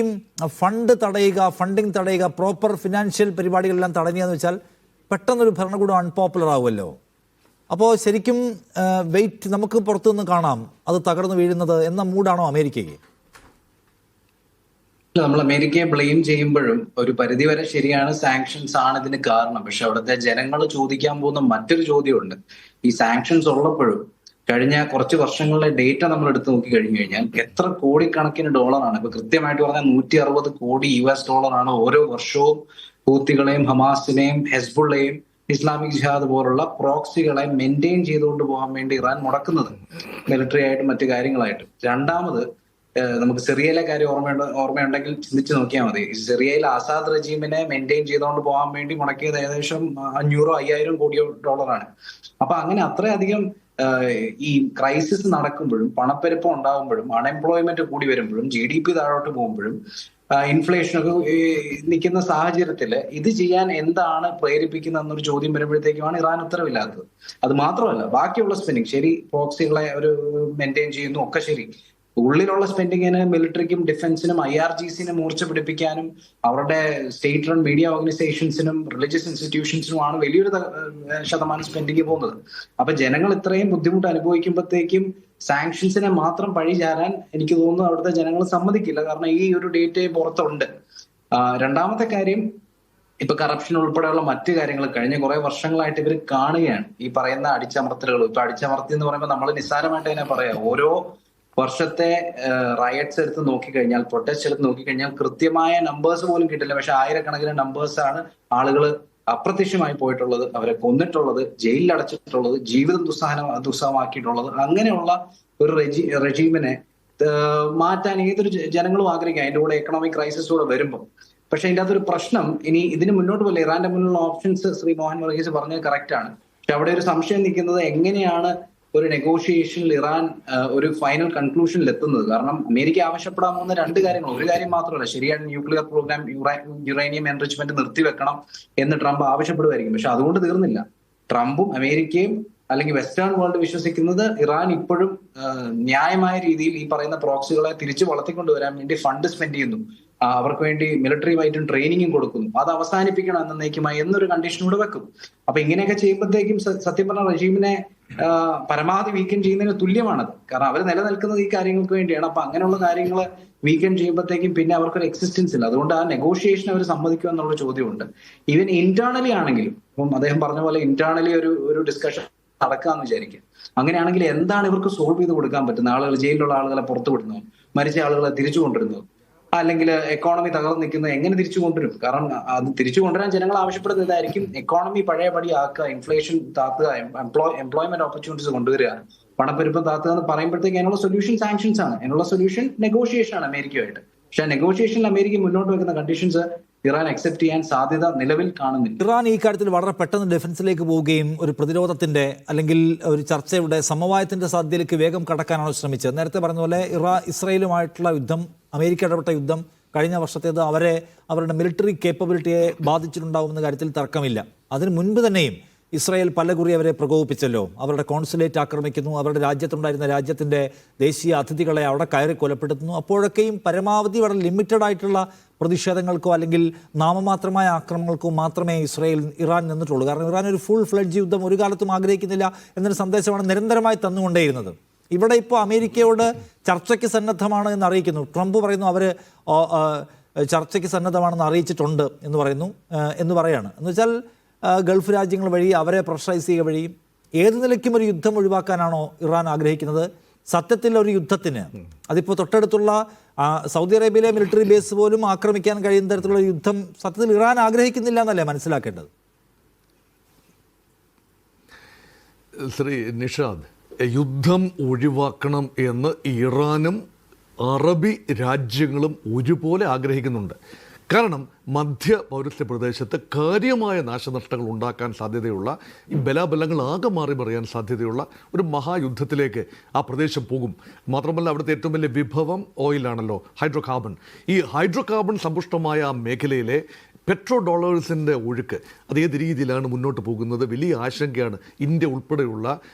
ഫണ്ടിങ് തടയുക, പ്രോപ്പർ ഫിനാൻഷ്യൽ പരിപാടികളെല്ലാം തടയുകയെന്ന് വെച്ചാൽ പെട്ടെന്നൊരു ഭരണകൂടം അൺപോപ്പുലർ ആവുമല്ലോ. അപ്പോൾ ശരിക്കും വെയിറ്റ് നമുക്ക് പുറത്തുനിന്ന് കാണാം അത് തകർന്നു വീഴുന്നത് എന്ന മൂഡാണോ അമേരിക്കയ്ക്ക്? നമ്മൾ അമേരിക്കയെ ബ്ലെയിം ചെയ്യുമ്പോഴും ഒരു പരിധിവരെ ശരിയാണ്, സാങ്ഷൻസ് ആണ് ഇതിന് കാരണം. പക്ഷെ അവിടുത്തെ ജനങ്ങൾ ചോദിക്കാൻ പോകുന്ന മറ്റൊരു ചോദ്യമുണ്ട്. ഈ സാങ്ഷൻസ് ഉള്ളപ്പോഴും കഴിഞ്ഞ കുറച്ച് വർഷങ്ങളിലെ ഡേറ്റ നമ്മൾ എടുത്ത് നോക്കി കഴിഞ്ഞു കഴിഞ്ഞാൽ എത്ര കോടിക്കണക്കിന് ഡോളറാണ്, ഇപ്പൊ കൃത്യമായിട്ട് പറഞ്ഞാൽ 160 കോടി US$ ഓരോ വർഷവും ഹൂത്തികളെയും ഹമാസിനെയും ഹെസ്ബുള്ളയെയും ഇസ്ലാമിക് ജിഹാദ് പോലുള്ള പ്രോക്സികളെ മെയിൻറ്റെയിൻ ചെയ്തുകൊണ്ട് പോകാൻ വേണ്ടി ഇറാൻ മുടക്കുന്നത്, മിലിറ്ററി ആയിട്ടും മറ്റു കാര്യങ്ങളായിട്ടും. രണ്ടാമത് നമുക്ക് സിറിയയിലെ കാര്യം ഓർമ്മയുണ്ടെങ്കിൽ ചിന്തിച്ചു നോക്കിയാൽ മതി. സിറിയയിൽ ആസാദ് റജീമിനെ മെയിൻറ്റെയിൻ ചെയ്തുകൊണ്ട് പോകാൻ വേണ്ടി മുടക്കിയത് ഏകദേശം 500-1000 കോടി ഡോളറാണ്. അപ്പൊ അങ്ങനെ അത്രയധികം ഈ ക്രൈസിസ് നടക്കുമ്പോഴും പണപ്പെരുപ്പം ഉണ്ടാകുമ്പോഴും അൺഎംപ്ലോയ്മെന്റ് കൂടി വരുമ്പോഴും GDP താഴോട്ട് പോകുമ്പോഴും ഇൻഫ്ലേഷനൊക്കെ നിൽക്കുന്ന സാഹചര്യത്തിൽ ഇത് ചെയ്യാൻ എന്താണ് പ്രേരിപ്പിക്കുന്നത് എന്നൊരു ചോദ്യം വരുമ്പോഴത്തേക്കുമാണ് ഇറാൻ ഉത്തരവില്ലാത്തത്. അത് മാത്രമല്ല ബാക്കിയുള്ള സ്പെൻഡിങ് ശരി, പ്രോക്സികളെ ഒരു മെയിൻറ്റെയിൻ ചെയ്യുന്നു ഒക്കെ ശരി, ഉള്ളിലുള്ള സ്പെൻഡിങ്ങിന് മിലിറ്ററിക്കും ഡിഫൻസിനും IRGCനെ മൂർച്ച പിടിപ്പിക്കാനും അവരുടെ സ്റ്റേറ്റ് റൺ മീഡിയ ഓർഗനൈസേഷൻസിനും റിലീജിയസ് ഇൻസ്റ്റിറ്റ്യൂഷൻസിനുമാണ് വലിയൊരു ശതമാനം സ്പെൻഡിങ് പോകുന്നത്. അപ്പൊ ജനങ്ങൾ ഇത്രയും ബുദ്ധിമുട്ട് അനുഭവിക്കുമ്പോഴത്തേക്കും സാങ്ഷൻസിനെ മാത്രം പഴി ചാരാൻ എനിക്ക് തോന്നുന്നു അവിടുത്തെ ജനങ്ങൾ സമ്മതിക്കില്ല. കാരണം ഈ ഒരു ഡേറ്റ പുറത്തുണ്ട്. രണ്ടാമത്തെ കാര്യം, ഇപ്പൊ കറപ്ഷൻ ഉൾപ്പെടെയുള്ള മറ്റു കാര്യങ്ങൾ കഴിഞ്ഞ കുറെ വർഷങ്ങളായിട്ട് ഇവർ കാണുകയാണ്. ഈ പറയുന്ന അടിച്ചമർത്തലുകൾ. ഇപ്പൊ അടിച്ചമർത്തി എന്ന് പറയുമ്പോൾ നമ്മൾ നിസ്സാരമായിട്ട് തന്നെ പറയാം. ഓരോ വർഷത്തെ റയറ്റ്സ് എടുത്ത് നോക്കിക്കഴിഞ്ഞാൽ, പ്രൊട്ടസ്റ്റ് എടുത്ത് നോക്കിക്കഴിഞ്ഞാൽ കൃത്യമായ നമ്പേഴ്സ് പോലും കിട്ടില്ല. പക്ഷെ ആയിരക്കണക്കിന് നമ്പേഴ്സ് ആണ് ആളുകൾ അപ്രത്യക്ഷമായി പോയിട്ടുള്ളത്, അവരെ കൊന്നിട്ടുള്ളത്, ജയിലിൽ അടച്ചിട്ടുള്ളത്, ജീവിതം ദുസ്സഹമാക്കിയിട്ടുള്ളത്. അങ്ങനെയുള്ള ഒരു റെജീമിനെ മാറ്റാൻ ഏതൊരു ജനങ്ങളും ആഗ്രഹിക്കുക, അതിന്റെ കൂടെ എക്കണോമിക് ക്രൈസിസ് കൂടെ വരുമ്പോൾ. പക്ഷെ ഇതിന്റെ അകത്തൊരു പ്രശ്നം, ഇനി ഇതിന് മുന്നോട്ട് പോലെ ഇറാന്റെ മുന്നിലുള്ള ഓപ്ഷൻസ് ശ്രീ മോഹൻ വർഗീസ് പറഞ്ഞത് കറക്റ്റ് ആണ്. പക്ഷെ അവിടെ ഒരു സംശയം നിൽക്കുന്നത്, എങ്ങനെയാണ് ഒരു നെഗോഷിയേഷനിൽ ഇറാൻ ഒരു ഫൈനൽ കൺക്ലൂഷനിൽ എത്തുന്നത്? കാരണം അമേരിക്ക ആവശ്യപ്പെടാൻ പോകുന്ന രണ്ട് കാര്യങ്ങൾ, ഒരു കാര്യം മാത്രമല്ല, ശരിയാണ് ന്യൂക്ലിയർ പ്രോഗ്രാം, യുറേനിയം എൻറിച്ച്മെന്റ് നിർത്തിവെക്കണം എന്ന് ട്രംപ് ആവശ്യപ്പെടുമായിരിക്കും. പക്ഷെ അതുകൊണ്ട് തീർന്നില്ല. ട്രംപും അമേരിക്കയും അല്ലെങ്കിൽ വെസ്റ്റേൺ വേൾഡ് വിശ്വസിക്കുന്നത് ഇറാൻ ഇപ്പോഴും ന്യായമായ രീതിയിൽ ഈ പറയുന്ന പ്രോക്സികളെ തിരിച്ചു വളർത്തിക്കൊണ്ടുവരാൻ വേണ്ടി ഫണ്ട് സ്പെൻഡ് ചെയ്യുന്നു, അവർക്ക് വേണ്ടി മിലിറ്ററി വൈറ്റും ട്രെയിനിങ്ങും കൊടുക്കുന്നു, അത് അവസാനിപ്പിക്കണം എന്നേക്കുമായി എന്നൊരു കണ്ടീഷൻ കൂടെ വെക്കും. അപ്പൊ ഇങ്ങനെയൊക്കെ ചെയ്യുമ്പോഴത്തേക്കും സത്യം പറഞ്ഞ റെജീമിനെ പരമാവധി വീക്കെൻഡ് ചെയ്യുന്നതിന് തുല്യമാണത്. കാരണം അവർ നിലനിൽക്കുന്നത് ഈ കാര്യങ്ങൾക്ക് വേണ്ടിയാണ്. അപ്പൊ അങ്ങനെയുള്ള കാര്യങ്ങൾ വീക്കെൻഡ് ചെയ്യുമ്പോഴത്തേക്കും പിന്നെ അവർക്കൊരു എക്സിസ്റ്റൻസ് ഇല്ല. അതുകൊണ്ട് ആ നെഗോഷിയേഷൻ അവർ സമ്മതിക്കുക എന്നുള്ള ചോദ്യമുണ്ട്. ഈവൻ ഇന്റേണലി ആണെങ്കിലും, ഇപ്പം അദ്ദേഹം പറഞ്ഞ പോലെ ഇന്റേണലി ഒരു ഡിസ്കഷൻ നടക്കാന്ന് വിചാരിക്കുക. അങ്ങനെയാണെങ്കിൽ എന്താണ് ഇവർക്ക് സോൾവ് ചെയ്ത് കൊടുക്കാൻ പറ്റുന്നത്? ആളുകൾ, ജയിലിലുള്ള ആളുകളെ പുറത്തു വിടുന്നു, മരിച്ച ആളുകളെ തിരിച്ചു കൊണ്ടുവരുന്നു, അല്ലെങ്കിൽ എക്കോണമി തകർന്നു നിൽക്കുന്നത് എങ്ങനെ തിരിച്ചു കൊണ്ടുവരും? കാരണം അത് തിരിച്ചു കൊണ്ടുവരാൻ ജനങ്ങൾ ആവശ്യപ്പെടുന്നത് ഇതായിരിക്കും, എക്കോണമി പഴയപടി ആക്കുക, ഇൻഫ്ലേഷൻ താത്തുക, എംപ്ലോയ്മെന്റ് ഓപ്പർച്യൂണിറ്റീസ് കൊണ്ടുവരിക, പണപ്പെരുപ്പം താത്തുക എന്ന് പറയുമ്പോഴത്തേക്ക് അതിനുള്ള സൊല്യൂഷൻ സാങ്ഷൻസ് ആണ്. അതിനുള്ള സൊല്യൂഷൻ നെഗോഷിയേഷൻ ആണ് അമേരിക്കയുമായിട്ട്. പക്ഷെ നെഗോഷിയേഷനിൽ അമേരിക്ക മുന്നോട്ട് വെക്കുന്ന കണ്ടീഷൻസ് ഇറാൻ അക്സെപ്റ്റ് ചെയ്യാൻ സാധ്യത നിലവിൽ കാണുന്നില്ല. ഇറാൻ ഈ കാര്യത്തിൽ വളരെ പെട്ടെന്ന് ഡിഫൻസിലേക്ക് പോവുകയും ഒരു പ്രതിരോധത്തിന്റെ അല്ലെങ്കിൽ ഒരു ചർച്ചയുടെ സമവായത്തിന്റെ സാധ്യതയിലേക്ക് വേഗം കടക്കാനാണ് ശ്രമിച്ചത്. നേരത്തെ പറഞ്ഞ പോലെ ഇസ്രായേലുമായിട്ടുള്ള യുദ്ധം, അമേരിക്ക ഇടപെട്ട യുദ്ധം കഴിഞ്ഞ വർഷത്തേത് അവരുടെ മിലിറ്ററി കേപ്പബിലിറ്റിയെ ബാധിച്ചിട്ടുണ്ടാകുമെന്ന കാര്യത്തിൽ തർക്കമില്ല. അതിന് മുൻപ് തന്നെയും ഇസ്രായേൽ പലകുറി അവരെ പ്രകോപിപ്പിച്ചല്ലോ. അവരുടെ കോൺസുലേറ്റ് ആക്രമിക്കുന്നു, അവരുടെ രാജ്യത്തുണ്ടായിരുന്ന രാജ്യത്തിൻ്റെ ദേശീയ അതിഥികളെ അവിടെ കയറി കൊലപ്പെടുത്തുന്നു. അപ്പോഴൊക്കെയും പരമാവധി വളരെ ലിമിറ്റഡ് ആയിട്ടുള്ള പ്രതിഷേധങ്ങൾക്കോ അല്ലെങ്കിൽ നാമമാത്രമായ ആക്രമണങ്ങൾക്കോ മാത്രമേ ഇറാൻ നിന്നിട്ടുള്ളൂ. കാരണം ഇറാൻ ഒരു ഫുൾ ഫ്ലെഡ്ജ് യുദ്ധം ഒരു കാലത്തും ആഗ്രഹിക്കുന്നില്ല എന്നൊരു സന്ദേശമാണ് നിരന്തരമായി തന്നുകൊണ്ടേയിരുന്നത്. ഇവിടെ ഇപ്പോൾ അമേരിക്കയോട് ചർച്ചയ്ക്ക് സന്നദ്ധമാണ് എന്ന് അറിയിക്കുന്നു. ട്രംപ് പറയുന്നു അവർ ചർച്ചയ്ക്ക് സന്നദ്ധമാണെന്ന് അറിയിച്ചിട്ടുണ്ട് എന്ന് പറയാണ്. എന്ന് വെച്ചാൽ ഗൾഫ് രാജ്യങ്ങൾ വഴി അവരെ പ്രഷറൈസ് ചെയ്യുക വഴി ഏത് നിലയ്ക്കും ഒരു യുദ്ധം ഒഴിവാക്കാനാണോ ഇറാൻ ആഗ്രഹിക്കുന്നത്? സത്യത്തിൽ ഒരു യുദ്ധത്തിന്, അതിപ്പോൾ തൊട്ടടുത്തുള്ള സൗദി അറേബ്യയിലെ മിലിറ്ററി ബേസ് പോലും ആക്രമിക്കാൻ കഴിയുന്ന തരത്തിലുള്ള യുദ്ധം സത്യത്തിൽ ഇറാൻ ആഗ്രഹിക്കുന്നില്ല എന്നല്ലേ മനസ്സിലാക്കേണ്ടത്? ശ്രീ നിഷാദ്, യുദ്ധം ഒഴിവാക്കണം എന്ന് ഇറാനും അറബി രാജ്യങ്ങളും ഒരുപോലെ ആഗ്രഹിക്കുന്നുണ്ട്. കാരണം മധ്യ പൗരസ്ത്യ പ്രദേശത്ത് കാര്യമായ നാശനഷ്ടങ്ങൾ ഉണ്ടാക്കാൻ സാധ്യതയുള്ള, ഈ ബലാബലങ്ങൾ ആകെ മാറി മറിയാൻ സാധ്യതയുള്ള ഒരു മഹായുദ്ധത്തിലേക്ക് ആ പ്രദേശം പോകും. മാത്രമല്ല അവിടുത്തെ ഏറ്റവും വലിയ വിഭവം ഓയിലാണല്ലോ, ഹൈഡ്രോ കാർബൺ. ഈ ഹൈഡ്രോ കാർബൺ സമ്പുഷ്ടമായ ആ മേഖലയിലെ പെട്രോ ഡോളേഴ്സിൻ്റെ ഒഴുക്ക് അത് ഏത് രീതിയിലാണ് മുന്നോട്ട് പോകുന്നത്? വലിയ ആശങ്കയാണ്. ഇന്ത്യ ഉൾപ്പെടെയുള്ള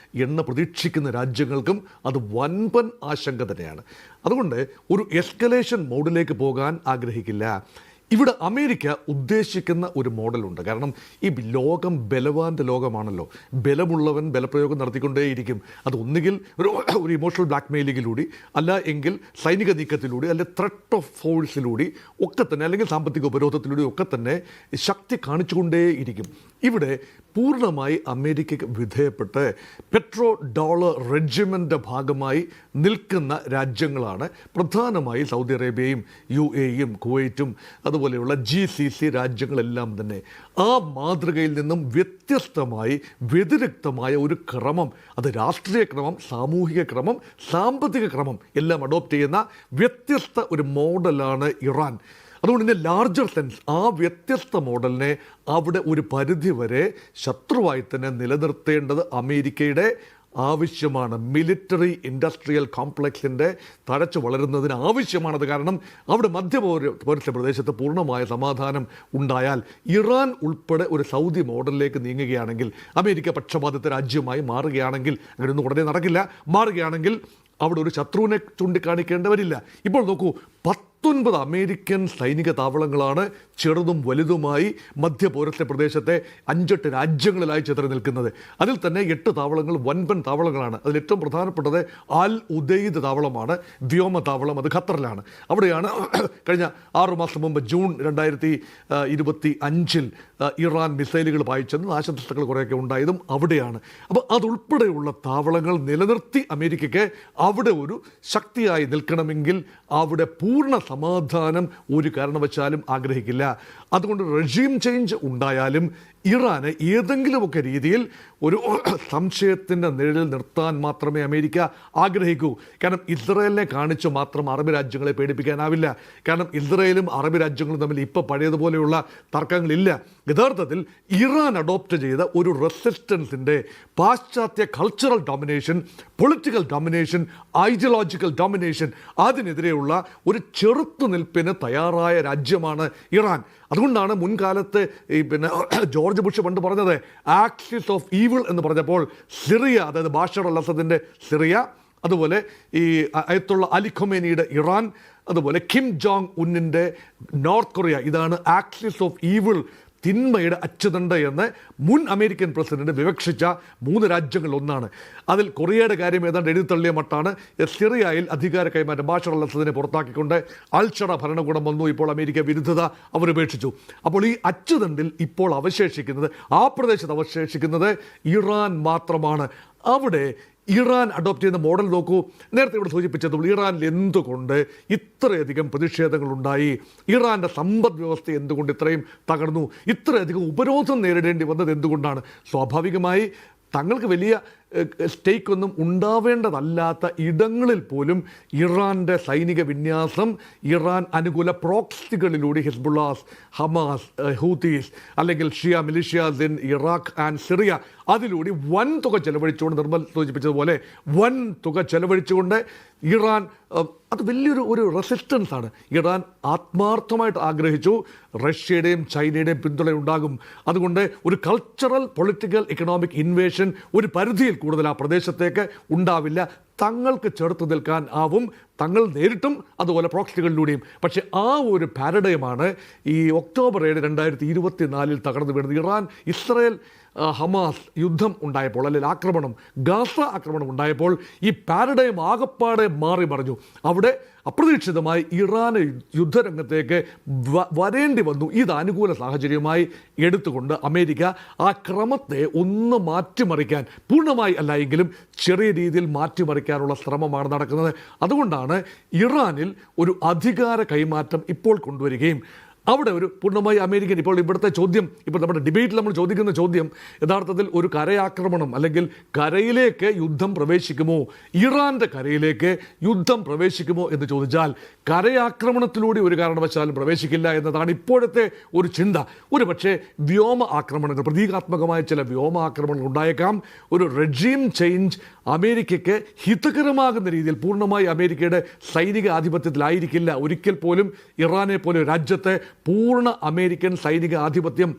എണ്ണ പ്രതീക്ഷിക്കുന്ന രാജ്യങ്ങൾക്കും അത് വൻപൻ ആശങ്ക തന്നെയാണ്. അതുകൊണ്ട് ഒരു എസ്കലേഷൻ മോഡിലേക്ക് പോകാൻ ആഗ്രഹിക്കില്ല. ഇവിടെ അമേരിക്ക ഉദ്ദേശിക്കുന്ന ഒരു മോഡലുണ്ട്. കാരണം ഈ ലോകം ബലവാന്റെ ലോകമാണല്ലോ. ബലമുള്ളവൻ ബലപ്രയോഗം നടത്തിക്കൊണ്ടേയിരിക്കും. അത് ഒന്നുകിൽ ഒരു ഇമോഷണൽ ബ്ലാക്ക് മെയിലിങ്ങിലൂടെ, അല്ല എങ്കിൽ സൈനിക നീക്കത്തിലൂടെ, അല്ലെ ത്രെട്ട് ഓഫ് ഫോഴ്സിലൂടെ ഒക്കെ തന്നെ, അല്ലെങ്കിൽ സാമ്പത്തിക ഉപരോധത്തിലൂടെ ഒക്കെ തന്നെ ശക്തി കാണിച്ചുകൊണ്ടേയിരിക്കും. ഇവിടെ പൂർണ്ണമായി അമേരിക്കയ്ക്ക് വിധേയപ്പെട്ട് പെട്രോ ഡോളർ റെജിമെൻ്റെ ഭാഗമായി നിൽക്കുന്ന രാജ്യങ്ങളാണ് പ്രധാനമായി സൗദി അറേബ്യയും UAEയും കുവൈറ്റും അതുപോലെയുള്ള GCC രാജ്യങ്ങളെല്ലാം തന്നെ. ആ മാതൃകയിൽ നിന്നും വ്യത്യസ്തമായി വ്യതിരിക്തമായ ഒരു ക്രമം, അത് രാഷ്ട്രീയ ക്രമം, സാമൂഹിക ക്രമം, സാമ്പത്തിക ക്രമം എല്ലാം അഡോപ്റ്റ് ചെയ്യുന്ന വ്യത്യസ്ത ഒരു മോഡലാണ് ഇറാൻ. അതുകൊണ്ട് തന്നെ ലാർജർ സെൻസ് ആ വ്യത്യസ്ത മോഡലിനെ അവിടെ ഒരു പരിധിവരെ ശത്രുവായി തന്നെ നിലനിർത്തേണ്ടത് അമേരിക്കയുടെ ആവശ്യമാണ്. മിലിറ്ററി ഇൻഡസ്ട്രിയൽ കോംപ്ലക്സിൻ്റെ തഴച്ചു വളരുന്നതിന് ആവശ്യമാണത്. കാരണം അവിടെ മധ്യപൗരസ്ത്യ പ്രദേശത്ത് പൂർണ്ണമായ സമാധാനം ഉണ്ടായാൽ ഇറാൻ ഉൾപ്പെടെ ഒരു സൗദി മോഡലിലേക്ക് നീങ്ങുകയാണെങ്കിൽ, അമേരിക്ക പക്ഷപാതിത്വ രാജ്യമായി മാറുകയാണെങ്കിൽ, അങ്ങനെയൊന്നും ഉടനെ നടക്കില്ല, മാറുകയാണെങ്കിൽ അവിടെ ഒരു ശത്രുവിനെ ചൂണ്ടിക്കാണിക്കേണ്ടവരില്ല. ഇപ്പോൾ നോക്കൂ, 10 19 അമേരിക്കൻ സൈനിക താവളങ്ങളാണ് ചെറുതും വലുതുമായി മധ്യപൗരസ്ത്യ പ്രദേശത്തെ 5-8 രാജ്യങ്ങളിലായി ചിതറി നിൽക്കുന്നത്. അതിൽ തന്നെ 8 താവളങ്ങൾ വൻപൻ താവളങ്ങളാണ്. അതിൽ ഏറ്റവും പ്രധാനപ്പെട്ടത് അൽ ഉദൈദ് താവളമാണ്, വ്യോമ താവളം. അത് ഖത്തറിലാണ്. അവിടെയാണ് കഴിഞ്ഞ 6 മാസം മുമ്പ് ജൂൺ 2025 ഇറാൻ മിസൈലുകൾ പായിച്ചെന്ന് നാശനഷ്ടങ്ങൾ കുറേയൊക്കെ ഉണ്ടായതും അവിടെയാണ്. അപ്പോൾ അതുൾപ്പെടെയുള്ള താവളങ്ങൾ നിലനിർത്തി അമേരിക്കയ്ക്ക് അവിടെ ഒരു ശക്തിയായി നിൽക്കണമെങ്കിൽ അവിടെ പൂർണ്ണ സമാധാനം ഒരു കാരണവശാലും ആഗ്രഹിക്കില്ല. അതുകൊണ്ട് റെജീം ചേഞ്ച് ഉണ്ടായാലും ഇറാന് ഏതെങ്കിലുമൊക്കെ രീതിയിൽ ഒരു സംശയത്തിൻ്റെ നിഴലിൽ നിർത്താൻ മാത്രമേ അമേരിക്ക ആഗ്രഹിക്കൂ. കാരണം ഇസ്രയേലിനെ കാണിച്ചു മാത്രം അറബ് രാജ്യങ്ങളെ പേടിപ്പിക്കാനാവില്ല. കാരണം ഇസ്രയേലും അറബ് രാജ്യങ്ങളും തമ്മിൽ ഇപ്പോൾ പഴയതുപോലെയുള്ള തർക്കങ്ങളില്ല. യഥാർത്ഥത്തിൽ ഇറാൻ അഡോപ്റ്റ് ചെയ്ത ഒരു റെസിസ്റ്റൻസിൻ്റെ പാശ്ചാത്യ cultural domination, political domination, ideological domination, അതിനെതിരെയുള്ള ഒരു ചെറുത്തുനിൽപ്പിന് തയ്യാറായ രാജ്യമാണ് ഇറാൻ. അതുകൊണ്ടാണ് മുൻകാലത്ത് ജോർജ് ബുഷ് പണ്ട് പറഞ്ഞത് ആക്സിസ് ഓഫ് ഈവിൾ എന്ന് പറഞ്ഞപ്പോൾ സിറിയ, അതായത് ബാഷർ അൽ അസദിൻ്റെ സിറിയ, അതുപോലെ ഈ അയത്തുള്ള അലി ഖൊമേനിയുടെ ഇറാൻ, അതുപോലെ കിം ജോങ് ഉന്നിൻ്റെ നോർത്ത് കൊറിയ, ഇതാണ് ആക്സിസ് ഓഫ് ഈവിൾ, തിന്മയുടെ അച്ചുതണ്ട് എന്ന് മുൻ അമേരിക്കൻ പ്രസിഡന്റ് വിവക്ഷിച്ച 3 രാജ്യങ്ങളിൽ ഒന്നാണ്. അതിൽ കൊറിയയുടെ കാര്യം ഏതാണ്ട് എഴുതിത്തള്ളിയ മട്ടാണ്. സിറിയയിൽ അധികാര കൈമാറ്റം, ബാഷർ അൽ അസദിനെ പുറത്താക്കിക്കൊണ്ട് അൽഷറ ഭരണകൂടം വന്നു. ഇപ്പോൾ അമേരിക്ക വിരുദ്ധത അവർ ഉപേക്ഷിച്ചു. അപ്പോൾ ഈ അച്ചുതണ്ടിൽ ഇപ്പോൾ അവശേഷിക്കുന്നത്, ആ പ്രദേശത്ത് അവശേഷിക്കുന്നത് ഇറാൻ മാത്രമാണ്. അവിടെ ഇറാൻ അഡോപ്റ്റ് ചെയ്യുന്ന മോഡൽ നോക്കൂ. നേരത്തെ ഇവിടെ സൂചിപ്പിച്ചതുപോലെ ഇറാനിൽ എന്തുകൊണ്ട് ഇത്രയധികം പ്രതിഷേധങ്ങളുണ്ടായി, ഇറാൻ്റെ സമ്പദ് വ്യവസ്ഥ എന്തുകൊണ്ട് ഇത്രയും തകർന്നു, ഇത്രയധികം ഉപരോധം നേരിടേണ്ടി വന്നത് എന്തുകൊണ്ടാണ്? സ്വാഭാവികമായി തങ്ങൾക്ക് വലിയ സ്റ്റേക്ക് ഒന്നും ഉണ്ടാവേണ്ടതല്ലാത്ത ഇടങ്ങളിൽ പോലും ഇറാൻ്റെ സൈനിക വിന്യാസം, ഇറാൻ അനുകൂല പ്രോക്സികളിലൂടെ ഹിസ്ബുള്ളാസ്, ഹമാസ്, ഹൂതീസ് അല്ലെങ്കിൽ ഷിയ മിലിഷ്യാസ് ഇൻ ഇറാഖ് ആൻഡ് സിറിയ, അതിലൂടെ വൻ തുക ചെലവഴിച്ചുകൊണ്ട്, നിർമ്മൽ സൂചിപ്പിച്ചതുപോലെ വൻ തുക ചെലവഴിച്ചുകൊണ്ട് ഇറാൻ, അത് വലിയൊരു റെസിസ്റ്റൻസ് ആണ്. ഇറാൻ ആത്മാർത്ഥമായിട്ട് ആഗ്രഹിച്ചു റഷ്യയുടെയും ചൈനയുടെയും പിന്തുണ ഉണ്ടാകും. അതുകൊണ്ട് ഒരു കൾച്ചറൽ, പൊളിറ്റിക്കൽ, എക്കണോമിക് ഇൻവേഷൻ ഒരു പരിധിയിൽ കൂടുതൽ ആ പ്രദേശത്തേക്ക് ഉണ്ടാവില്ല. തങ്ങൾക്ക് ചെറുത്ത് നിൽക്കാൻ ആവും, തങ്ങൾ നേരിട്ടും അതുപോലെ പ്രോക്സികളിലൂടെയും. പക്ഷേ ആ ഒരു പാരഡൈമാണ് ഈ ഒക്ടോബർ 7, 2024 തകർന്നു വീണത്. ഇറാൻ ഇസ്രയേൽ ഹമാസ് യുദ്ധം ഉണ്ടായപ്പോൾ, അല്ലെങ്കിൽ ആക്രമണം, ഗാസ ആക്രമണം ഉണ്ടായപ്പോൾ ഈ പാരഡൈം ആകപ്പാടെ മാറി മറിഞ്ഞു. അവിടെ അപ്രതീക്ഷിതമായി ഇറാന് യുദ്ധരംഗത്തേക്ക് വരേണ്ടി വന്നു. ഇത് അനുകൂല സാഹചര്യമായി എടുത്തുകൊണ്ട് അമേരിക്ക ആ ക്രമത്തെ ഒന്ന് മാറ്റിമറിക്കാൻ, പൂർണ്ണമായി അല്ല എങ്കിലും ചെറിയ രീതിയിൽ മാറ്റിമറിക്കാനുള്ള ശ്രമമാണ് നടക്കുന്നത്. അതുകൊണ്ടാണ് ഇറാനിൽ ഒരു അധികാര കൈമാറ്റം ഇപ്പോൾ കൊണ്ടുവരികയും അവിടെ ഒരു പൂർണ്ണമായി അമേരിക്കൻ, ഇപ്പോൾ ഇവിടുത്തെ ചോദ്യം, ഇപ്പോൾ നമ്മുടെ ഡിബേറ്റിൽ നമ്മൾ ചോദിക്കുന്ന ചോദ്യം യഥാർത്ഥത്തിൽ ഒരു കരയാക്രമണം അല്ലെങ്കിൽ കരയിലേക്ക് യുദ്ധം പ്രവേശിക്കുമോ, ഇറാൻ്റെ കരയിലേക്ക് യുദ്ധം പ്രവേശിക്കുമോ എന്ന് ചോദിച്ചാൽ കരയാക്രമണത്തിലൂടെ ഒരു കാരണവശാലും പ്രവേശിക്കില്ല എന്നതാണ് ഇപ്പോഴത്തെ ഒരു ചിന്ത. ഒരു പക്ഷേ വ്യോമ ആക്രമണങ്ങൾ, പ്രതീകാത്മകമായ ചില വ്യോമ ആക്രമണങ്ങൾ ഉണ്ടായേക്കാം. ഒരു റെജീം ചേഞ്ച് അമേരിക്കയ്ക്ക് ഹിതകരമാകുന്ന രീതിയിൽ പൂർണ്ണമായി അമേരിക്കയുടെ സൈനിക ആധിപത്യത്തിലായിരിക്കില്ല. ഒരിക്കൽ പോലും ഇറാനെ പോലെ രാജ്യത്തെ പൂർണ്ണ അമേരിക്കൻ സൈനിക ആധിപത്യം,